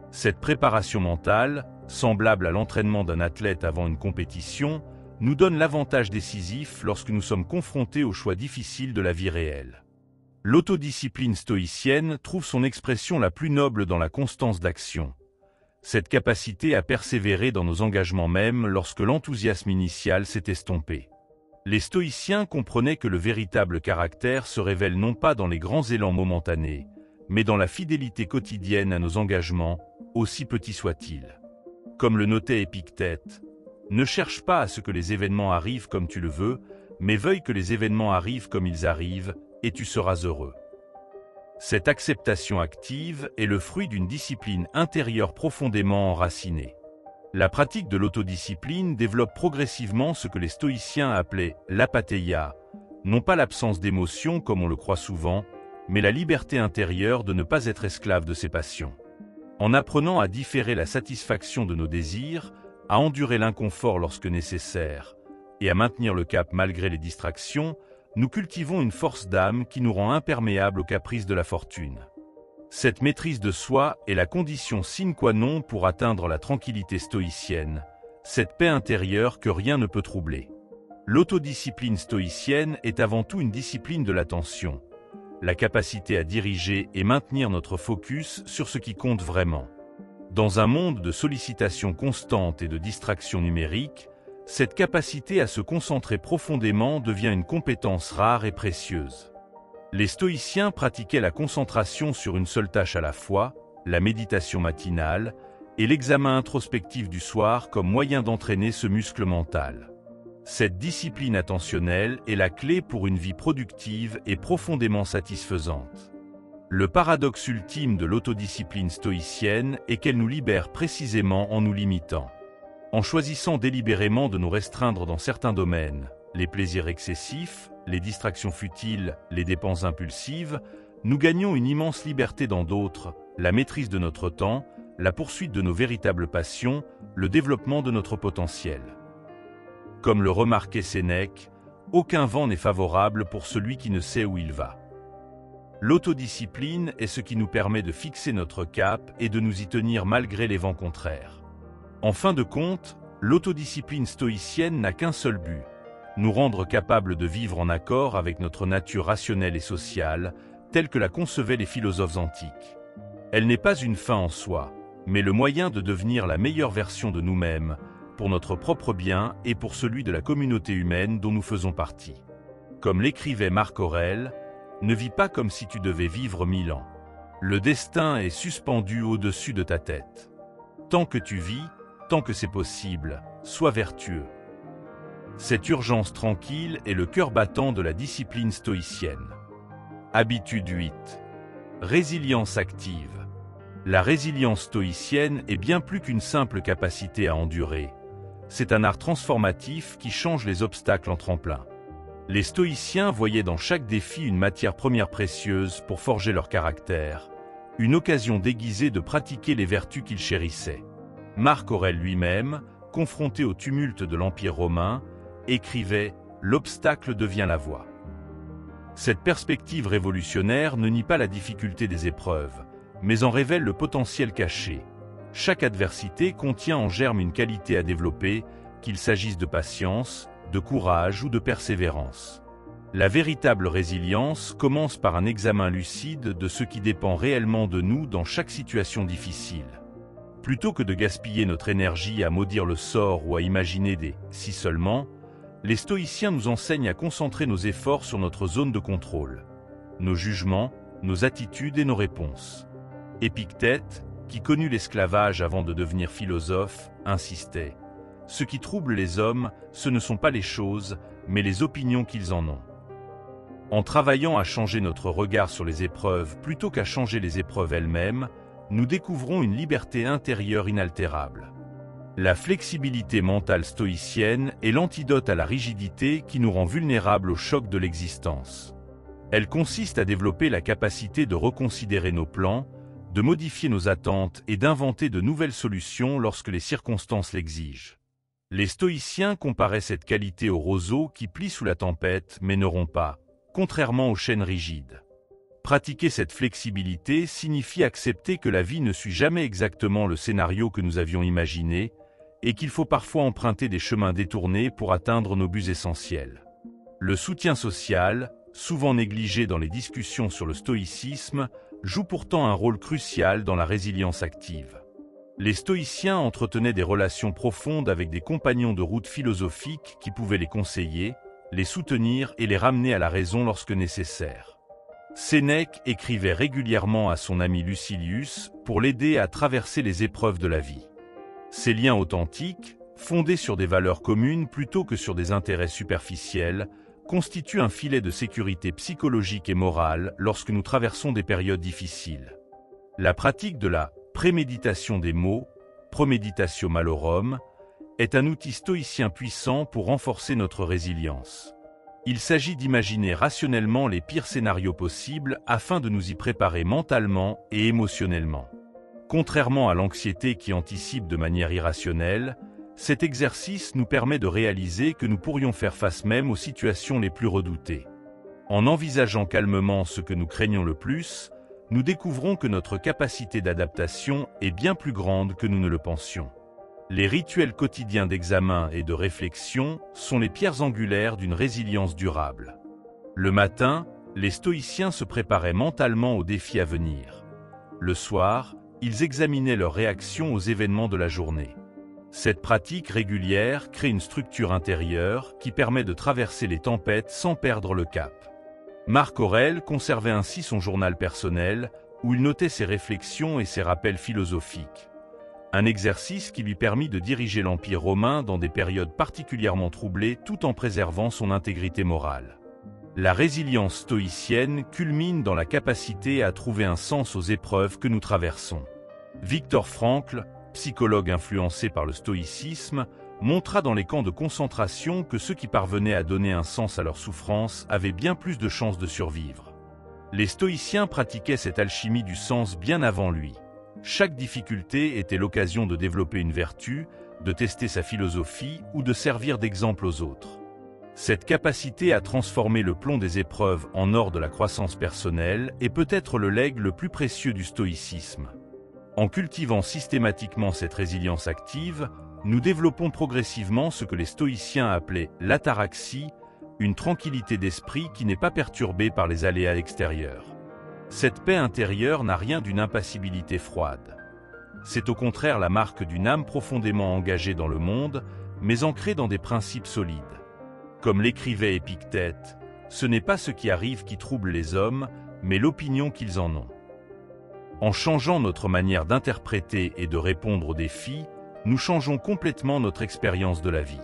Cette préparation mentale, semblable à l'entraînement d'un athlète avant une compétition, nous donne l'avantage décisif lorsque nous sommes confrontés aux choix difficiles de la vie réelle. L'autodiscipline stoïcienne trouve son expression la plus noble dans la constance d'action. Cette capacité à persévérer dans nos engagements même lorsque l'enthousiasme initial s'est estompé. Les stoïciens comprenaient que le véritable caractère se révèle non pas dans les grands élans momentanés, mais dans la fidélité quotidienne à nos engagements, aussi petits soient-ils. Comme le notait Épictète, « Ne cherche pas à ce que les événements arrivent comme tu le veux, mais veuille que les événements arrivent comme ils arrivent, et tu seras heureux. » Cette acceptation active est le fruit d'une discipline intérieure profondément enracinée. La pratique de l'autodiscipline développe progressivement ce que les stoïciens appelaient l'apatheia, non pas l'absence d'émotion comme on le croit souvent, mais la liberté intérieure de ne pas être esclave de ses passions. En apprenant à différer la satisfaction de nos désirs, à endurer l'inconfort lorsque nécessaire, et à maintenir le cap malgré les distractions, nous cultivons une force d'âme qui nous rend imperméables aux caprices de la fortune. Cette maîtrise de soi est la condition sine qua non pour atteindre la tranquillité stoïcienne, cette paix intérieure que rien ne peut troubler. L'autodiscipline stoïcienne est avant tout une discipline de l'attention, la capacité à diriger et maintenir notre focus sur ce qui compte vraiment. Dans un monde de sollicitations constantes et de distractions numériques, cette capacité à se concentrer profondément devient une compétence rare et précieuse. Les stoïciens pratiquaient la concentration sur une seule tâche à la fois, la méditation matinale, et l'examen introspectif du soir comme moyen d'entraîner ce muscle mental. Cette discipline attentionnelle est la clé pour une vie productive et profondément satisfaisante. Le paradoxe ultime de l'autodiscipline stoïcienne est qu'elle nous libère précisément en nous limitant. En choisissant délibérément de nous restreindre dans certains domaines, les plaisirs excessifs, les distractions futiles, les dépenses impulsives, nous gagnons une immense liberté dans d'autres, la maîtrise de notre temps, la poursuite de nos véritables passions, le développement de notre potentiel. Comme le remarquait Sénèque, aucun vent n'est favorable pour celui qui ne sait où il va. L'autodiscipline est ce qui nous permet de fixer notre cap et de nous y tenir malgré les vents contraires. En fin de compte, l'autodiscipline stoïcienne n'a qu'un seul but, nous rendre capables de vivre en accord avec notre nature rationnelle et sociale, telle que la concevaient les philosophes antiques. Elle n'est pas une fin en soi, mais le moyen de devenir la meilleure version de nous-mêmes, pour notre propre bien et pour celui de la communauté humaine dont nous faisons partie. Comme l'écrivait Marc Aurèle, « Ne vis pas comme si tu devais vivre 1000 ans. Le destin est suspendu au-dessus de ta tête. Tant que tu vis, tant que c'est possible, sois vertueux. » Cette urgence tranquille est le cœur battant de la discipline stoïcienne. Habitude 8. Résilience active. La résilience stoïcienne est bien plus qu'une simple capacité à endurer. c'est un art transformatif qui change les obstacles en tremplin. Les stoïciens voyaient dans chaque défi une matière première précieuse pour forger leur caractère, une occasion déguisée de pratiquer les vertus qu'ils chérissaient. Marc Aurèle lui-même, confronté au tumulte de l'Empire romain, écrivait « L'obstacle devient la voie ». Cette perspective révolutionnaire ne nie pas la difficulté des épreuves, mais en révèle le potentiel caché. Chaque adversité contient en germe une qualité à développer, qu'il s'agisse de patience, de courage ou de persévérance. La véritable résilience commence par un examen lucide de ce qui dépend réellement de nous dans chaque situation difficile. Plutôt que de gaspiller notre énergie à maudire le sort ou à imaginer des « si seulement », les stoïciens nous enseignent à concentrer nos efforts sur notre zone de contrôle, nos jugements, nos attitudes et nos réponses. Épictète, qui connut l'esclavage avant de devenir philosophe, insistait « Ce qui trouble les hommes, ce ne sont pas les choses, mais les opinions qu'ils en ont. » En travaillant à changer notre regard sur les épreuves plutôt qu'à changer les épreuves elles-mêmes, nous découvrons une liberté intérieure inaltérable. La flexibilité mentale stoïcienne est l'antidote à la rigidité qui nous rend vulnérables au choc de l'existence. Elle consiste à développer la capacité de reconsidérer nos plans, de modifier nos attentes et d'inventer de nouvelles solutions lorsque les circonstances l'exigent. Les stoïciens comparaient cette qualité au roseau qui plie sous la tempête mais ne rompt pas, contrairement aux chênes rigides. Pratiquer cette flexibilité signifie accepter que la vie ne suit jamais exactement le scénario que nous avions imaginé et qu'il faut parfois emprunter des chemins détournés pour atteindre nos buts essentiels. Le soutien social, souvent négligé dans les discussions sur le stoïcisme, joue pourtant un rôle crucial dans la résilience active. Les stoïciens entretenaient des relations profondes avec des compagnons de route philosophiques qui pouvaient les conseiller, les soutenir et les ramener à la raison lorsque nécessaire. Sénèque écrivait régulièrement à son ami Lucilius pour l'aider à traverser les épreuves de la vie. Ces liens authentiques, fondés sur des valeurs communes plutôt que sur des intérêts superficiels, constituent un filet de sécurité psychologique et morale lorsque nous traversons des périodes difficiles. La pratique de la préméditation des mots, promeditatio malorum, est un outil stoïcien puissant pour renforcer notre résilience. Il s'agit d'imaginer rationnellement les pires scénarios possibles afin de nous y préparer mentalement et émotionnellement. Contrairement à l'anxiété qui anticipe de manière irrationnelle, cet exercice nous permet de réaliser que nous pourrions faire face même aux situations les plus redoutées. En envisageant calmement ce que nous craignons le plus, nous découvrons que notre capacité d'adaptation est bien plus grande que nous ne le pensions. Les rituels quotidiens d'examen et de réflexion sont les pierres angulaires d'une résilience durable. Le matin, les stoïciens se préparaient mentalement aux défis à venir. Le soir, ils examinaient leurs réactions aux événements de la journée. Cette pratique régulière crée une structure intérieure qui permet de traverser les tempêtes sans perdre le cap. Marc Aurèle conservait ainsi son journal personnel, où il notait ses réflexions et ses rappels philosophiques. Un exercice qui lui permit de diriger l'Empire romain dans des périodes particulièrement troublées tout en préservant son intégrité morale. La résilience stoïcienne culmine dans la capacité à trouver un sens aux épreuves que nous traversons. Viktor Frankl, psychologue influencé par le stoïcisme, montra dans les camps de concentration que ceux qui parvenaient à donner un sens à leur souffrance avaient bien plus de chances de survivre. Les stoïciens pratiquaient cette alchimie du sens bien avant lui. Chaque difficulté était l'occasion de développer une vertu, de tester sa philosophie ou de servir d'exemple aux autres. Cette capacité à transformer le plomb des épreuves en or de la croissance personnelle est peut-être le legs le plus précieux du stoïcisme. En cultivant systématiquement cette résilience active, nous développons progressivement ce que les stoïciens appelaient l'ataraxie, une tranquillité d'esprit qui n'est pas perturbée par les aléas extérieurs. Cette paix intérieure n'a rien d'une impassibilité froide. C'est au contraire la marque d'une âme profondément engagée dans le monde, mais ancrée dans des principes solides. Comme l'écrivait Épictète, ce n'est pas ce qui arrive qui trouble les hommes, mais l'opinion qu'ils en ont. En changeant notre manière d'interpréter et de répondre aux défis, nous changeons complètement notre expérience de la vie.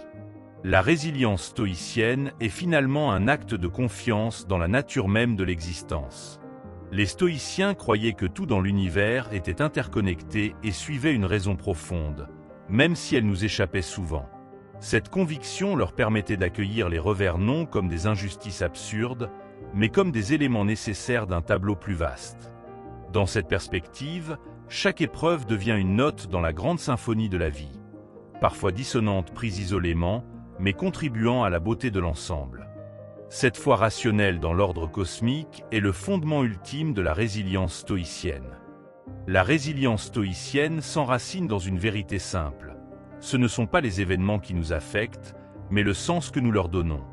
La résilience stoïcienne est finalement un acte de confiance dans la nature même de l'existence. Les stoïciens croyaient que tout dans l'univers était interconnecté et suivait une raison profonde, même si elle nous échappait souvent. Cette conviction leur permettait d'accueillir les revers non comme des injustices absurdes, mais comme des éléments nécessaires d'un tableau plus vaste. Dans cette perspective, chaque épreuve devient une note dans la grande symphonie de la vie, parfois dissonante prise isolément, mais contribuant à la beauté de l'ensemble. Cette foi rationnelle dans l'ordre cosmique est le fondement ultime de la résilience stoïcienne. La résilience stoïcienne s'enracine dans une vérité simple. Ce ne sont pas les événements qui nous affectent, mais le sens que nous leur donnons.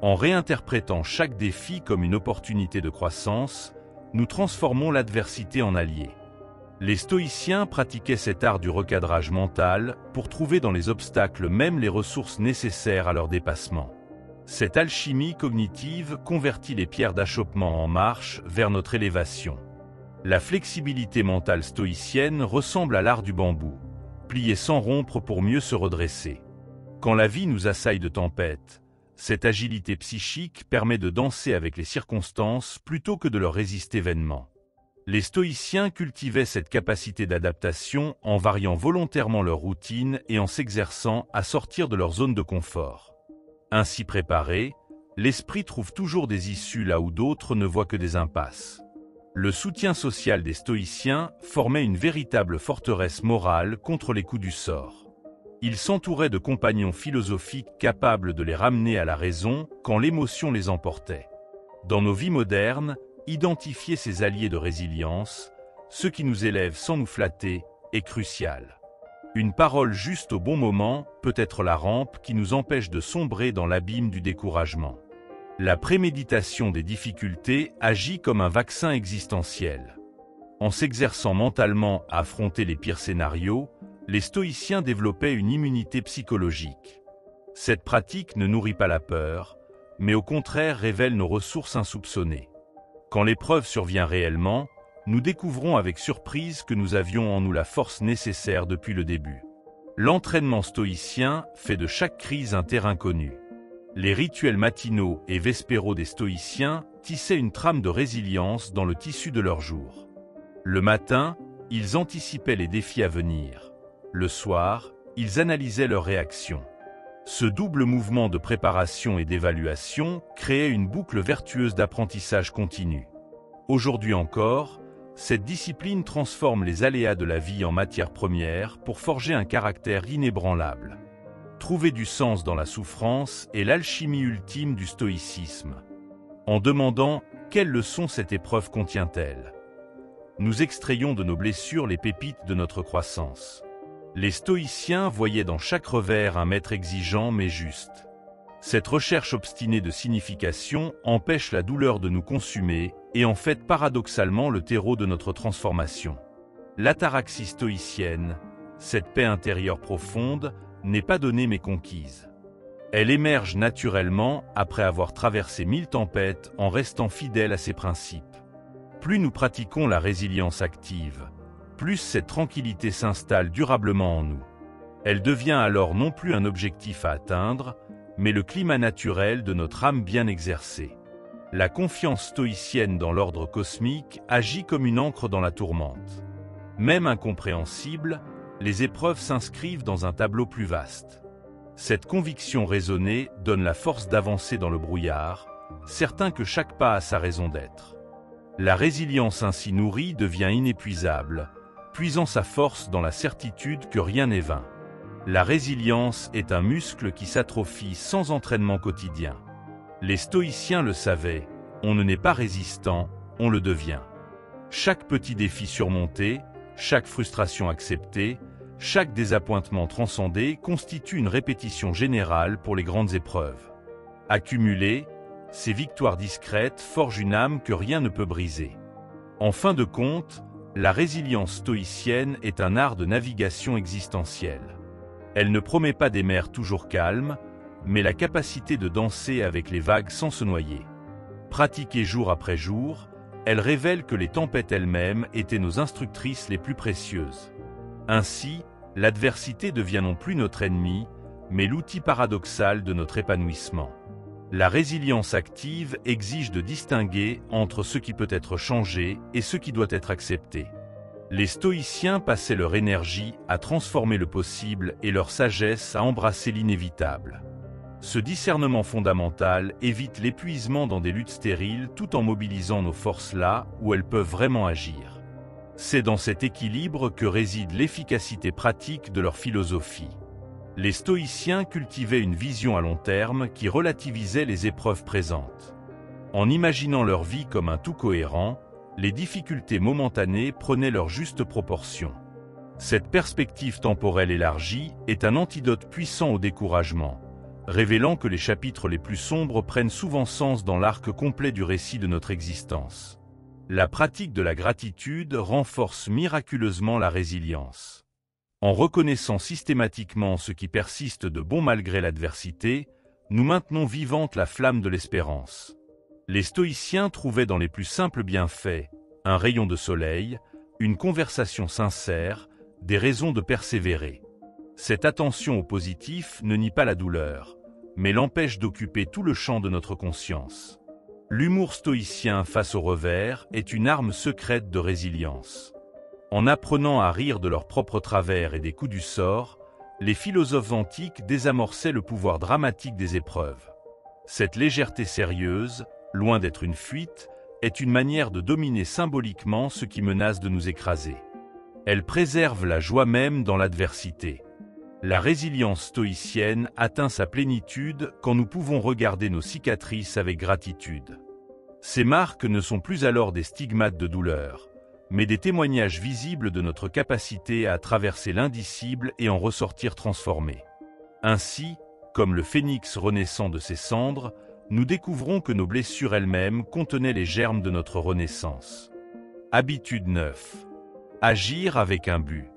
En réinterprétant chaque défi comme une opportunité de croissance, nous transformons l'adversité en allié. Les stoïciens pratiquaient cet art du recadrage mental pour trouver dans les obstacles même les ressources nécessaires à leur dépassement. Cette alchimie cognitive convertit les pierres d'achoppement en marche vers notre élévation. La flexibilité mentale stoïcienne ressemble à l'art du bambou, plier sans rompre pour mieux se redresser. Quand la vie nous assaille de tempêtes, cette agilité psychique permet de danser avec les circonstances plutôt que de leur résister vainement. Les stoïciens cultivaient cette capacité d'adaptation en variant volontairement leur routine et en s'exerçant à sortir de leur zone de confort. Ainsi préparé, l'esprit trouve toujours des issues là où d'autres ne voient que des impasses. Le soutien social des stoïciens formait une véritable forteresse morale contre les coups du sort. Ils s'entouraient de compagnons philosophiques capables de les ramener à la raison quand l'émotion les emportait. Dans nos vies modernes, identifier ces alliés de résilience, ceux qui nous élèvent sans nous flatter, est crucial. Une parole juste au bon moment peut être la rampe qui nous empêche de sombrer dans l'abîme du découragement. La préméditation des difficultés agit comme un vaccin existentiel. En s'exerçant mentalement à affronter les pires scénarios, les stoïciens développaient une immunité psychologique. Cette pratique ne nourrit pas la peur, mais au contraire révèle nos ressources insoupçonnées. Quand l'épreuve survient réellement, nous découvrons avec surprise que nous avions en nous la force nécessaire depuis le début. L'entraînement stoïcien fait de chaque crise un terrain connu. Les rituels matinaux et vespéraux des stoïciens tissaient une trame de résilience dans le tissu de leur jour. Le matin, ils anticipaient les défis à venir. Le soir, ils analysaient leurs réactions. Ce double mouvement de préparation et d'évaluation créait une boucle vertueuse d'apprentissage continu. Aujourd'hui encore, cette discipline transforme les aléas de la vie en matière première pour forger un caractère inébranlable. Trouver du sens dans la souffrance est l'alchimie ultime du stoïcisme. En demandant « quelle leçon cette épreuve contient-elle ?», nous extrayons de nos blessures les pépites de notre croissance. Les stoïciens voyaient dans chaque revers un maître exigeant mais juste. Cette recherche obstinée de signification empêche la douleur de nous consumer et en fait paradoxalement le terreau de notre transformation. L'ataraxie stoïcienne, cette paix intérieure profonde, n'est pas donnée mais conquise. Elle émerge naturellement après avoir traversé 1000 tempêtes en restant fidèle à ses principes. Plus nous pratiquons la résilience active, plus cette tranquillité s'installe durablement en nous. Elle devient alors non plus un objectif à atteindre, mais le climat naturel de notre âme bien exercée. La confiance stoïcienne dans l'ordre cosmique agit comme une encre dans la tourmente. Même incompréhensibles, les épreuves s'inscrivent dans un tableau plus vaste. Cette conviction raisonnée donne la force d'avancer dans le brouillard, certain que chaque pas a sa raison d'être. La résilience ainsi nourrie devient inépuisable, puisant sa force dans la certitude que rien n'est vain. La résilience est un muscle qui s'atrophie sans entraînement quotidien. Les stoïciens le savaient, on ne naît pas résistant, on le devient. Chaque petit défi surmonté, chaque frustration acceptée, chaque désappointement transcendé constitue une répétition générale pour les grandes épreuves. Accumulées, ces victoires discrètes forgent une âme que rien ne peut briser. En fin de compte, la résilience stoïcienne est un art de navigation existentielle. Elle ne promet pas des mers toujours calmes, mais la capacité de danser avec les vagues sans se noyer. Pratiquée jour après jour, elle révèle que les tempêtes elles-mêmes étaient nos instructrices les plus précieuses. Ainsi, l'adversité devient non plus notre ennemi, mais l'outil paradoxal de notre épanouissement. La résilience active exige de distinguer entre ce qui peut être changé et ce qui doit être accepté. Les stoïciens passaient leur énergie à transformer le possible et leur sagesse à embrasser l'inévitable. Ce discernement fondamental évite l'épuisement dans des luttes stériles tout en mobilisant nos forces là où elles peuvent vraiment agir. C'est dans cet équilibre que réside l'efficacité pratique de leur philosophie. Les stoïciens cultivaient une vision à long terme qui relativisait les épreuves présentes. En imaginant leur vie comme un tout cohérent, les difficultés momentanées prenaient leur juste proportion. Cette perspective temporelle élargie est un antidote puissant au découragement, révélant que les chapitres les plus sombres prennent souvent sens dans l'arc complet du récit de notre existence. La pratique de la gratitude renforce miraculeusement la résilience. En reconnaissant systématiquement ce qui persiste de bon malgré l'adversité, nous maintenons vivante la flamme de l'espérance. Les stoïciens trouvaient dans les plus simples bienfaits un rayon de soleil, une conversation sincère, des raisons de persévérer. Cette attention au positif ne nie pas la douleur, mais l'empêche d'occuper tout le champ de notre conscience. L'humour stoïcien face au revers est une arme secrète de résilience. En apprenant à rire de leurs propres travers et des coups du sort, les philosophes antiques désamorçaient le pouvoir dramatique des épreuves. Cette légèreté sérieuse, loin d'être une fuite, est une manière de dominer symboliquement ce qui menace de nous écraser. Elle préserve la joie même dans l'adversité. La résilience stoïcienne atteint sa plénitude quand nous pouvons regarder nos cicatrices avec gratitude. Ces marques ne sont plus alors des stigmates de douleur, mais des témoignages visibles de notre capacité à traverser l'indicible et en ressortir transformés. Ainsi, comme le phénix renaissant de ses cendres, nous découvrons que nos blessures elles-mêmes contenaient les germes de notre renaissance. Habitude 9. Agir avec un but.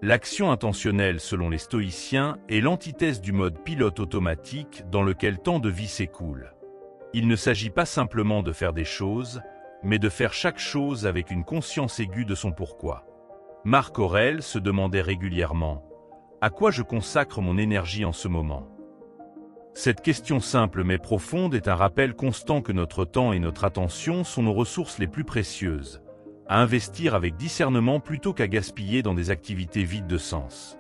L'action intentionnelle selon les stoïciens est l'antithèse du mode pilote automatique dans lequel tant de vies s'écoulent. Il ne s'agit pas simplement de faire des choses, mais de faire chaque chose avec une conscience aiguë de son pourquoi. Marc Aurèle se demandait régulièrement « À quoi je consacre mon énergie en ce moment ?» Cette question simple mais profonde est un rappel constant que notre temps et notre attention sont nos ressources les plus précieuses, à investir avec discernement plutôt qu'à gaspiller dans des activités vides de sens.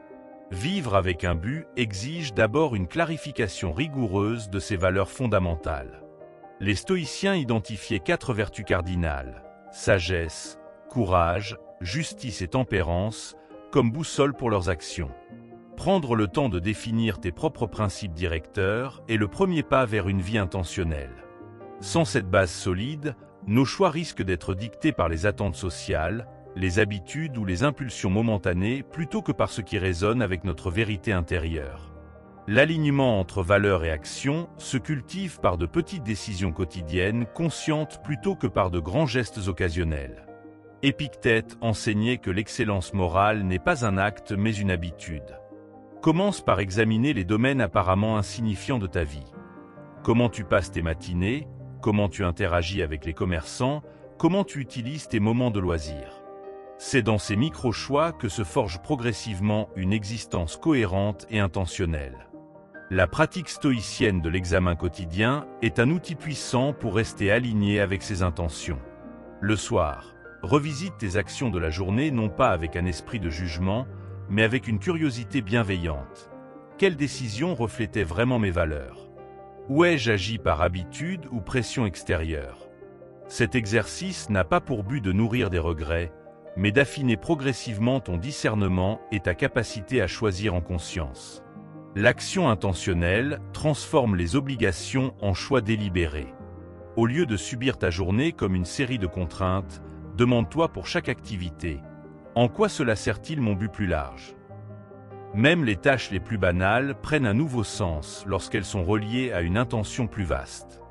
Vivre avec un but exige d'abord une clarification rigoureuse de ses valeurs fondamentales. Les stoïciens identifiaient 4 vertus cardinales, sagesse, courage, justice et tempérance, comme boussole pour leurs actions. Prendre le temps de définir tes propres principes directeurs est le premier pas vers une vie intentionnelle. Sans cette base solide, nos choix risquent d'être dictés par les attentes sociales, les habitudes ou les impulsions momentanées plutôt que par ce qui résonne avec notre vérité intérieure. L'alignement entre valeurs et actions se cultive par de petites décisions quotidiennes conscientes plutôt que par de grands gestes occasionnels. Épictète enseignait que l'excellence morale n'est pas un acte mais une habitude. Commence par examiner les domaines apparemment insignifiants de ta vie. Comment tu passes tes matinées, comment tu interagis avec les commerçants, comment tu utilises tes moments de loisirs. C'est dans ces micro-choix que se forge progressivement une existence cohérente et intentionnelle. La pratique stoïcienne de l'examen quotidien est un outil puissant pour rester aligné avec ses intentions. Le soir, revisite tes actions de la journée non pas avec un esprit de jugement, mais avec une curiosité bienveillante. Quelles décisions reflétaient vraiment mes valeurs? Où ai-je agi par habitude ou pression extérieure? Cet exercice n'a pas pour but de nourrir des regrets, mais d'affiner progressivement ton discernement et ta capacité à choisir en conscience. L'action intentionnelle transforme les obligations en choix délibérés. Au lieu de subir ta journée comme une série de contraintes, demande-toi pour chaque activité: en quoi cela sert-il mon but plus large? Même les tâches les plus banales prennent un nouveau sens lorsqu'elles sont reliées à une intention plus vaste.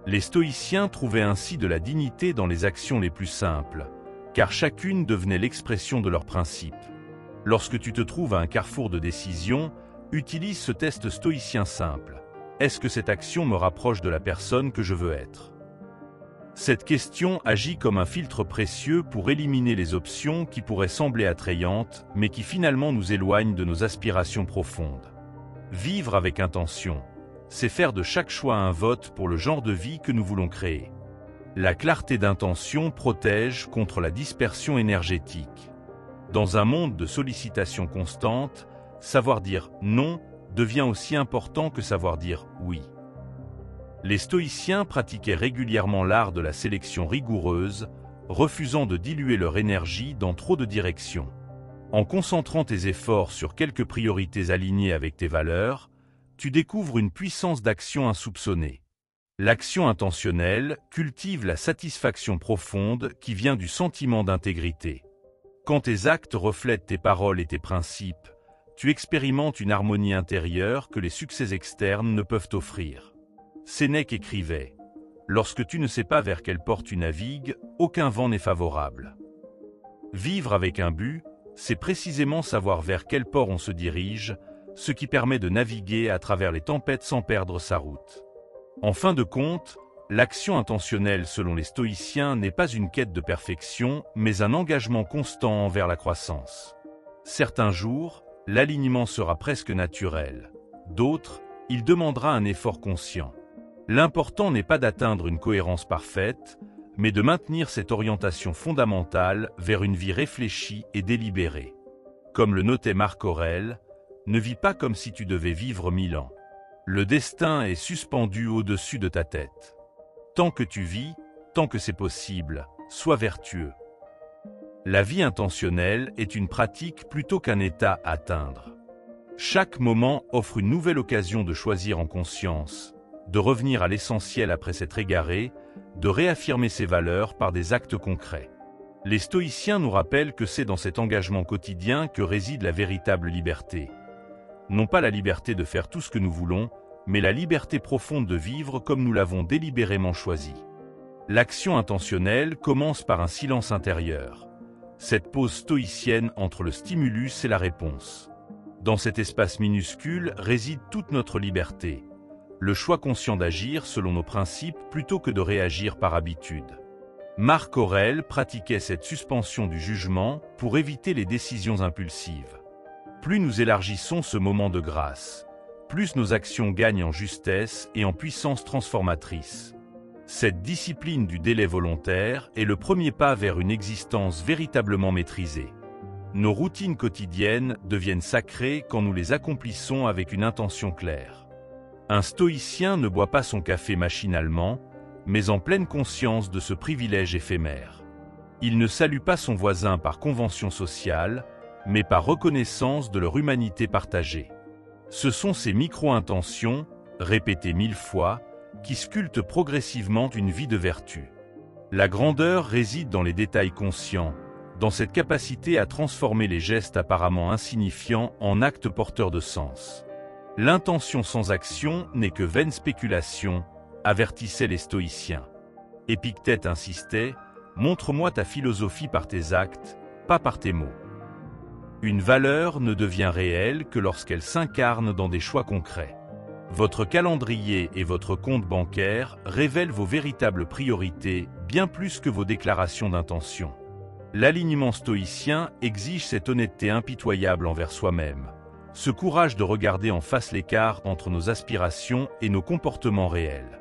Les stoïciens trouvaient ainsi de la dignité dans les actions les plus simples, car chacune devenait l'expression de leurs principes. Lorsque tu te trouves à un carrefour de décision, utilise ce test stoïcien simple. Est-ce que cette action me rapproche de la personne que je veux être? Cette question agit comme un filtre précieux pour éliminer les options qui pourraient sembler attrayantes, mais qui finalement nous éloignent de nos aspirations profondes. Vivre avec intention, c'est faire de chaque choix un vote pour le genre de vie que nous voulons créer. La clarté d'intention protège contre la dispersion énergétique. Dans un monde de sollicitations constantes, savoir dire non devient aussi important que savoir dire oui. Les stoïciens pratiquaient régulièrement l'art de la sélection rigoureuse, refusant de diluer leur énergie dans trop de directions. En concentrant tes efforts sur quelques priorités alignées avec tes valeurs, tu découvres une puissance d'action insoupçonnée. L'action intentionnelle cultive la satisfaction profonde qui vient du sentiment d'intégrité. Quand tes actes reflètent tes paroles et tes principes, tu expérimentes une harmonie intérieure que les succès externes ne peuvent offrir. Sénèque écrivait « Lorsque tu ne sais pas vers quelle porte tu navigues, aucun vent n'est favorable. » Vivre avec un but, c'est précisément savoir vers quel port on se dirige, ce qui permet de naviguer à travers les tempêtes sans perdre sa route. En fin de compte, l'action intentionnelle selon les stoïciens n'est pas une quête de perfection, mais un engagement constant envers la croissance. Certains jours, l'alignement sera presque naturel. D'autres, il demandera un effort conscient. L'important n'est pas d'atteindre une cohérence parfaite, mais de maintenir cette orientation fondamentale vers une vie réfléchie et délibérée. Comme le notait Marc Aurèle, ne vis pas comme si tu devais vivre 1000 ans. Le destin est suspendu au-dessus de ta tête. Tant que tu vis, tant que c'est possible, sois vertueux. La vie intentionnelle est une pratique plutôt qu'un état à atteindre. Chaque moment offre une nouvelle occasion de choisir en conscience, de revenir à l'essentiel après s'être égaré, de réaffirmer ses valeurs par des actes concrets. Les stoïciens nous rappellent que c'est dans cet engagement quotidien que réside la véritable liberté. Non pas la liberté de faire tout ce que nous voulons, mais la liberté profonde de vivre comme nous l'avons délibérément choisi. L'action intentionnelle commence par un silence intérieur. Cette pause stoïcienne entre le stimulus et la réponse. Dans cet espace minuscule réside toute notre liberté. Le choix conscient d'agir selon nos principes plutôt que de réagir par habitude. Marc Aurèle pratiquait cette suspension du jugement pour éviter les décisions impulsives. Plus nous élargissons ce moment de grâce, plus nos actions gagnent en justesse et en puissance transformatrice. Cette discipline du délai volontaire est le premier pas vers une existence véritablement maîtrisée. Nos routines quotidiennes deviennent sacrées quand nous les accomplissons avec une intention claire. Un stoïcien ne boit pas son café machinalement, mais en pleine conscience de ce privilège éphémère. Il ne salue pas son voisin par convention sociale, mais par reconnaissance de leur humanité partagée. Ce sont ces micro-intentions, répétées 1000 fois, qui sculptent progressivement une vie de vertu. La grandeur réside dans les détails conscients, dans cette capacité à transformer les gestes apparemment insignifiants en actes porteurs de sens. L'intention sans action n'est que vaine spéculation, avertissaient les stoïciens. Épictète insistait, « Montre-moi ta philosophie par tes actes, pas par tes mots. » Une valeur ne devient réelle que lorsqu'elle s'incarne dans des choix concrets. Votre calendrier et votre compte bancaire révèlent vos véritables priorités bien plus que vos déclarations d'intention. L'alignement stoïcien exige cette honnêteté impitoyable envers soi-même, ce courage de regarder en face l'écart entre nos aspirations et nos comportements réels.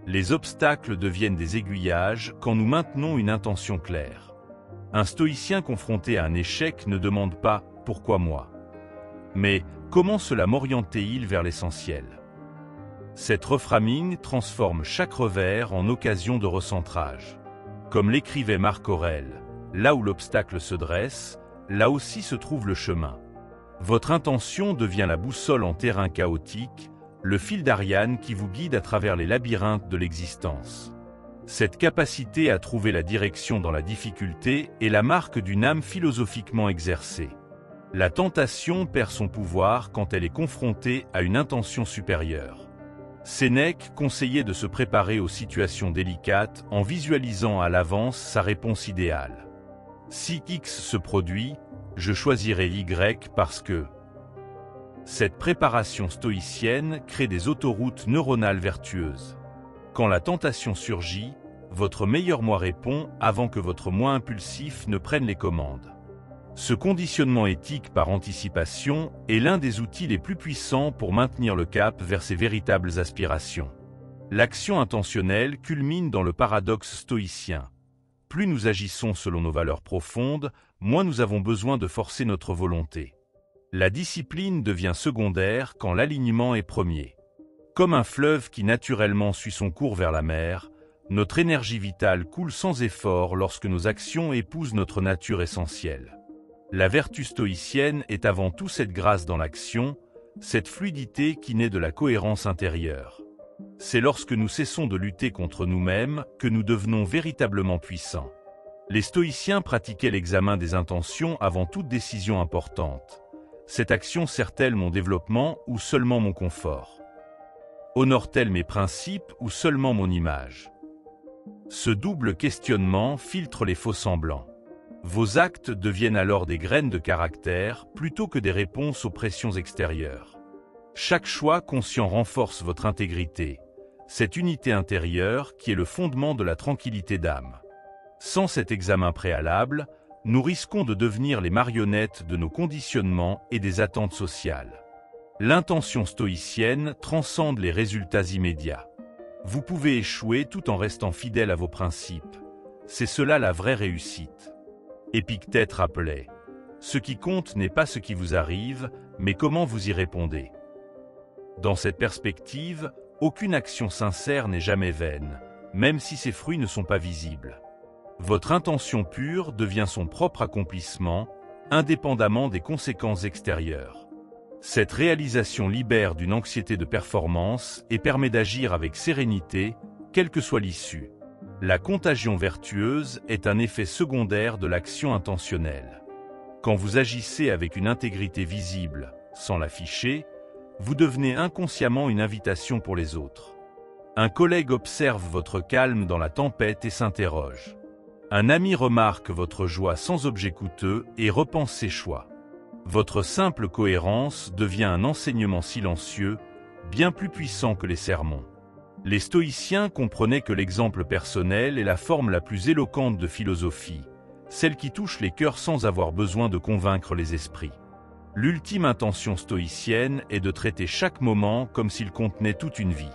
Les obstacles deviennent des aiguillages quand nous maintenons une intention claire. Un stoïcien confronté à un échec ne demande pas « pourquoi moi ?», mais « comment cela m'orientait-il vers l'essentiel ?» Cette reframing transforme chaque revers en occasion de recentrage. Comme l'écrivait Marc Aurèle, « Là où l'obstacle se dresse, là aussi se trouve le chemin. » Votre intention devient la boussole en terrain chaotique, le fil d'Ariane qui vous guide à travers les labyrinthes de l'existence. Cette capacité à trouver la direction dans la difficulté est la marque d'une âme philosophiquement exercée. La tentation perd son pouvoir quand elle est confrontée à une intention supérieure. Sénèque conseillait de se préparer aux situations délicates en visualisant à l'avance sa réponse idéale. Si X se produit, je choisirai Y parce que... Cette préparation stoïcienne crée des autoroutes neuronales vertueuses. Quand la tentation surgit, votre meilleur moi répond avant que votre moi impulsif ne prenne les commandes. Ce conditionnement éthique par anticipation est l'un des outils les plus puissants pour maintenir le cap vers ses véritables aspirations. L'action intentionnelle culmine dans le paradoxe stoïcien. plus nous agissons selon nos valeurs profondes, moins nous avons besoin de forcer notre volonté. La discipline devient secondaire quand l'alignement est premier. Comme un fleuve qui naturellement suit son cours vers la mer, notre énergie vitale coule sans effort lorsque nos actions épousent notre nature essentielle. La vertu stoïcienne est avant tout cette grâce dans l'action, cette fluidité qui naît de la cohérence intérieure. C'est lorsque nous cessons de lutter contre nous-mêmes que nous devenons véritablement puissants. Les stoïciens pratiquaient l'examen des intentions avant toute décision importante. Cette action sert-elle mon développement ou seulement mon confort? Honore-t-elle mes principes ou seulement mon image? Ce double questionnement filtre les faux-semblants. Vos actes deviennent alors des graines de caractère plutôt que des réponses aux pressions extérieures. Chaque choix conscient renforce votre intégrité, cette unité intérieure qui est le fondement de la tranquillité d'âme. Sans cet examen préalable, nous risquons de devenir les marionnettes de nos conditionnements et des attentes sociales. L'intention stoïcienne transcende les résultats immédiats. Vous pouvez échouer tout en restant fidèle à vos principes. C'est cela la vraie réussite. Épictète rappelait « Ce qui compte n'est pas ce qui vous arrive, mais comment vous y répondez ». Dans cette perspective, aucune action sincère n'est jamais vaine, même si ses fruits ne sont pas visibles. Votre intention pure devient son propre accomplissement, indépendamment des conséquences extérieures. Cette réalisation libère d'une anxiété de performance et permet d'agir avec sérénité, quelle que soit l'issue. La contagion vertueuse est un effet secondaire de l'action intentionnelle. Quand vous agissez avec une intégrité visible, sans l'afficher, vous devenez inconsciemment une invitation pour les autres. Un collègue observe votre calme dans la tempête et s'interroge. Un ami remarque votre joie sans objet coûteux et repense ses choix. Votre simple cohérence devient un enseignement silencieux, bien plus puissant que les sermons. Les stoïciens comprenaient que l'exemple personnel est la forme la plus éloquente de philosophie, celle qui touche les cœurs sans avoir besoin de convaincre les esprits. L'ultime intention stoïcienne est de traiter chaque moment comme s'il contenait toute une vie.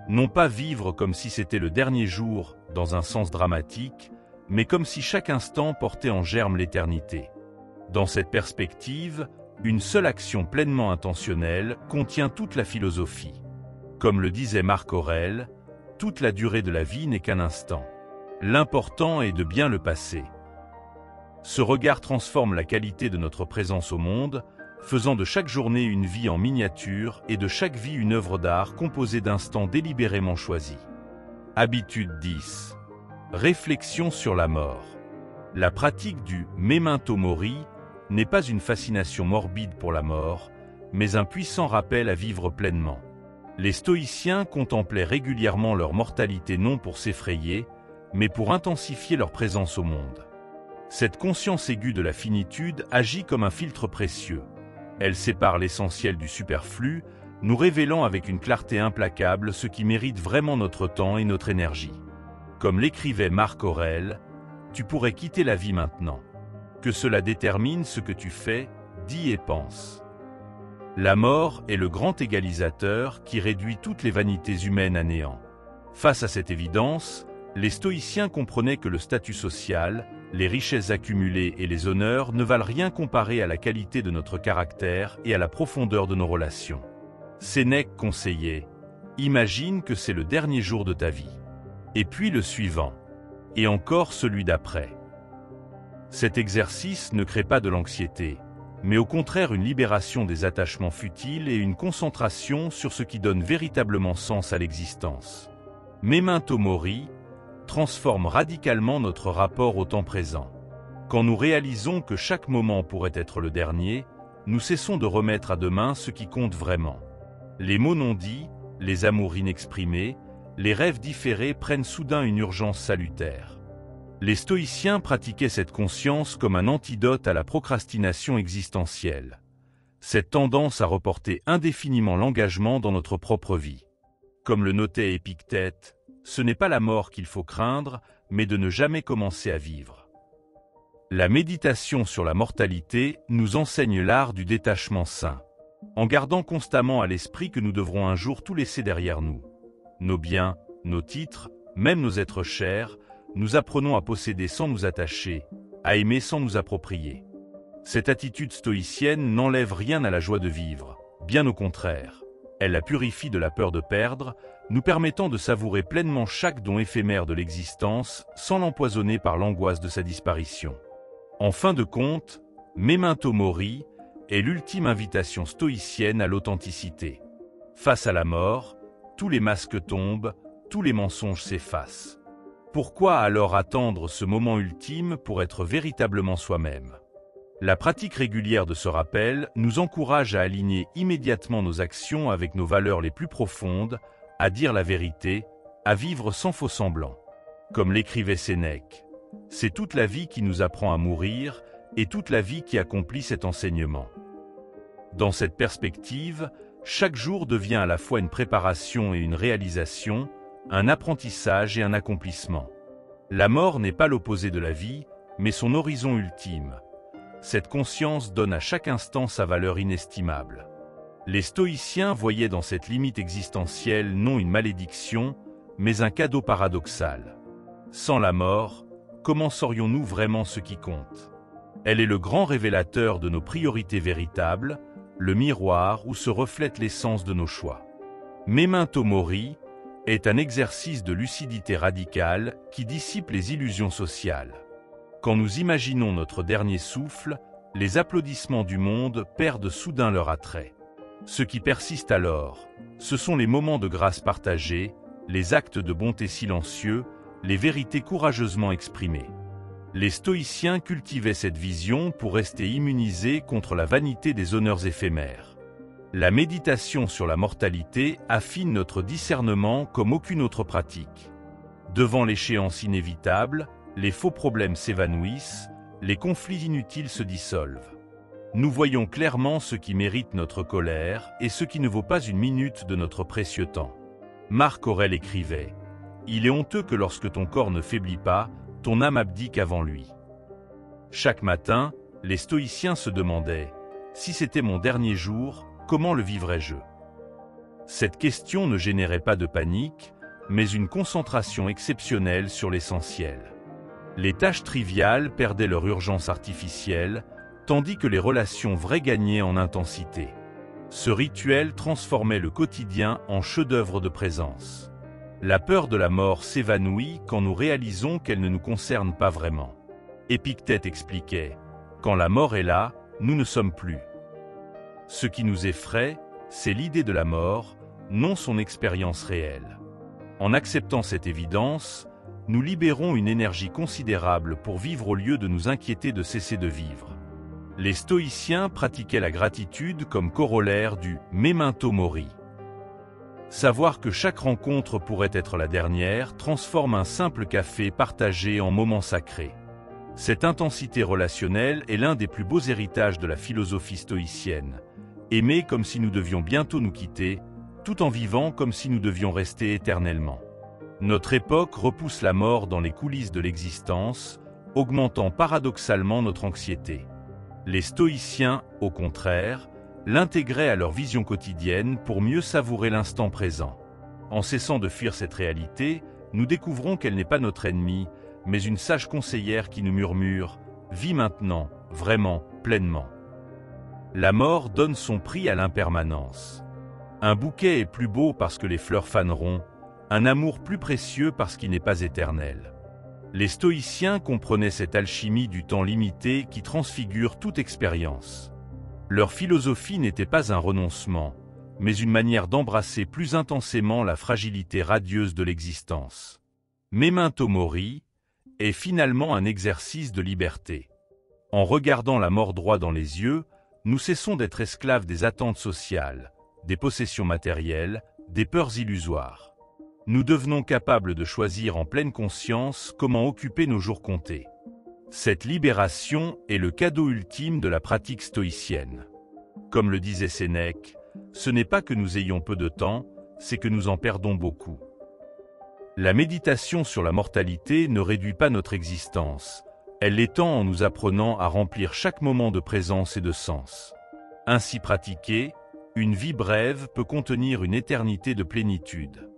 Non pas vivre comme si c'était le dernier jour, dans un sens dramatique, mais comme si chaque instant portait en germe l'éternité. Dans cette perspective, une seule action pleinement intentionnelle contient toute la philosophie. Comme le disait Marc Aurèle, toute la durée de la vie n'est qu'un instant. L'important est de bien le passer. Ce regard transforme la qualité de notre présence au monde, faisant de chaque journée une vie en miniature et de chaque vie une œuvre d'art composée d'instants délibérément choisis. Habitude 10. Réflexion sur la mort. La pratique du memento mori n'est pas une fascination morbide pour la mort, mais un puissant rappel à vivre pleinement. Les stoïciens contemplaient régulièrement leur mortalité non pour s'effrayer, mais pour intensifier leur présence au monde. Cette conscience aiguë de la finitude agit comme un filtre précieux. Elle sépare l'essentiel du superflu, nous révélant avec une clarté implacable ce qui mérite vraiment notre temps et notre énergie. Comme l'écrivait Marc Aurèle, « Tu pourrais quitter la vie maintenant. Que cela détermine ce que tu fais, dis et penses. » La mort est le grand égalisateur qui réduit toutes les vanités humaines à néant. Face à cette évidence, les stoïciens comprenaient que le statut social, les richesses accumulées et les honneurs ne valent rien comparé à la qualité de notre caractère et à la profondeur de nos relations. Sénèque conseillait « Imagine que c'est le dernier jour de ta vie. Et puis le suivant. Et encore celui d'après. » Cet exercice ne crée pas de l'anxiété, mais au contraire une libération des attachements futiles et une concentration sur ce qui donne véritablement sens à l'existence. Memento mori transforme radicalement notre rapport au temps présent. Quand nous réalisons que chaque moment pourrait être le dernier, nous cessons de remettre à demain ce qui compte vraiment. Les mots non dits, les amours inexprimés, les rêves différés prennent soudain une urgence salutaire. Les stoïciens pratiquaient cette conscience comme un antidote à la procrastination existentielle. Cette tendance à reporter indéfiniment l'engagement dans notre propre vie. Comme le notait Épictète, ce n'est pas la mort qu'il faut craindre, mais de ne jamais commencer à vivre. La méditation sur la mortalité nous enseigne l'art du détachement sain, en gardant constamment à l'esprit que nous devrons un jour tout laisser derrière nous. Nos biens, nos titres, même nos êtres chers, nous apprenons à posséder sans nous attacher, à aimer sans nous approprier. Cette attitude stoïcienne n'enlève rien à la joie de vivre, bien au contraire. Elle la purifie de la peur de perdre, nous permettant de savourer pleinement chaque don éphémère de l'existence sans l'empoisonner par l'angoisse de sa disparition. En fin de compte, Memento Mori est l'ultime invitation stoïcienne à l'authenticité. Face à la mort, tous les masques tombent, tous les mensonges s'effacent. Pourquoi alors attendre ce moment ultime pour être véritablement soi-même ? La pratique régulière de ce rappel nous encourage à aligner immédiatement nos actions avec nos valeurs les plus profondes, à dire la vérité, à vivre sans faux semblant. Comme l'écrivait Sénèque, c'est toute la vie qui nous apprend à mourir et toute la vie qui accomplit cet enseignement. Dans cette perspective, chaque jour devient à la fois une préparation et une réalisation, un apprentissage et un accomplissement. La mort n'est pas l'opposé de la vie, mais son horizon ultime. Cette conscience donne à chaque instant sa valeur inestimable. Les stoïciens voyaient dans cette limite existentielle non une malédiction, mais un cadeau paradoxal. Sans la mort, comment saurions-nous vraiment ce qui compte ? Elle est le grand révélateur de nos priorités véritables, le miroir où se reflète l'essence de nos choix. Memento Mori est un exercice de lucidité radicale qui dissipe les illusions sociales. Quand nous imaginons notre dernier souffle, les applaudissements du monde perdent soudain leur attrait. Ce qui persiste alors, ce sont les moments de grâce partagés, les actes de bonté silencieux, les vérités courageusement exprimées. Les stoïciens cultivaient cette vision pour rester immunisés contre la vanité des honneurs éphémères. La méditation sur la mortalité affine notre discernement comme aucune autre pratique. Devant l'échéance inévitable, les faux problèmes s'évanouissent, les conflits inutiles se dissolvent. Nous voyons clairement ce qui mérite notre colère et ce qui ne vaut pas une minute de notre précieux temps. Marc Aurèle écrivait « Il est honteux que lorsque ton corps ne faiblit pas, ton âme abdique avant lui. » Chaque matin, les stoïciens se demandaient « Si c'était mon dernier jour, comment le vivrais-je » Cette question ne générait pas de panique, mais une concentration exceptionnelle sur l'essentiel. Les tâches triviales perdaient leur urgence artificielle, tandis que les relations vraies gagnaient en intensité. Ce rituel transformait le quotidien en chef-d'œuvre de présence. La peur de la mort s'évanouit quand nous réalisons qu'elle ne nous concerne pas vraiment. Épictète expliquait « Quand la mort est là, nous ne sommes plus. » Ce qui nous effraie, c'est l'idée de la mort, non son expérience réelle. En acceptant cette évidence, nous libérons une énergie considérable pour vivre au lieu de nous inquiéter de cesser de vivre. Les stoïciens pratiquaient la gratitude comme corollaire du « Memento Mori ». Savoir que chaque rencontre pourrait être la dernière transforme un simple café partagé en moment sacré. Cette intensité relationnelle est l'un des plus beaux héritages de la philosophie stoïcienne. Aimer comme si nous devions bientôt nous quitter, tout en vivant comme si nous devions rester éternellement. Notre époque repousse la mort dans les coulisses de l'existence, augmentant paradoxalement notre anxiété. Les stoïciens, au contraire, l'intégraient à leur vision quotidienne pour mieux savourer l'instant présent. En cessant de fuir cette réalité, nous découvrons qu'elle n'est pas notre ennemie, mais une sage conseillère qui nous murmure « Vis maintenant, vraiment, pleinement ». La mort donne son prix à l'impermanence. Un bouquet est plus beau parce que les fleurs faneront, un amour plus précieux parce qu'il n'est pas éternel. Les stoïciens comprenaient cette alchimie du temps limité qui transfigure toute expérience. Leur philosophie n'était pas un renoncement, mais une manière d'embrasser plus intensément la fragilité radieuse de l'existence. Memento Mori est finalement un exercice de liberté. En regardant la mort droit dans les yeux, nous cessons d'être esclaves des attentes sociales, des possessions matérielles, des peurs illusoires. Nous devenons capables de choisir en pleine conscience comment occuper nos jours comptés. Cette libération est le cadeau ultime de la pratique stoïcienne. Comme le disait Sénèque, ce n'est pas que nous ayons peu de temps, c'est que nous en perdons beaucoup. La méditation sur la mortalité ne réduit pas notre existence, elle l'étend en nous apprenant à remplir chaque moment de présence et de sens. Ainsi pratiquée, une vie brève peut contenir une éternité de plénitude.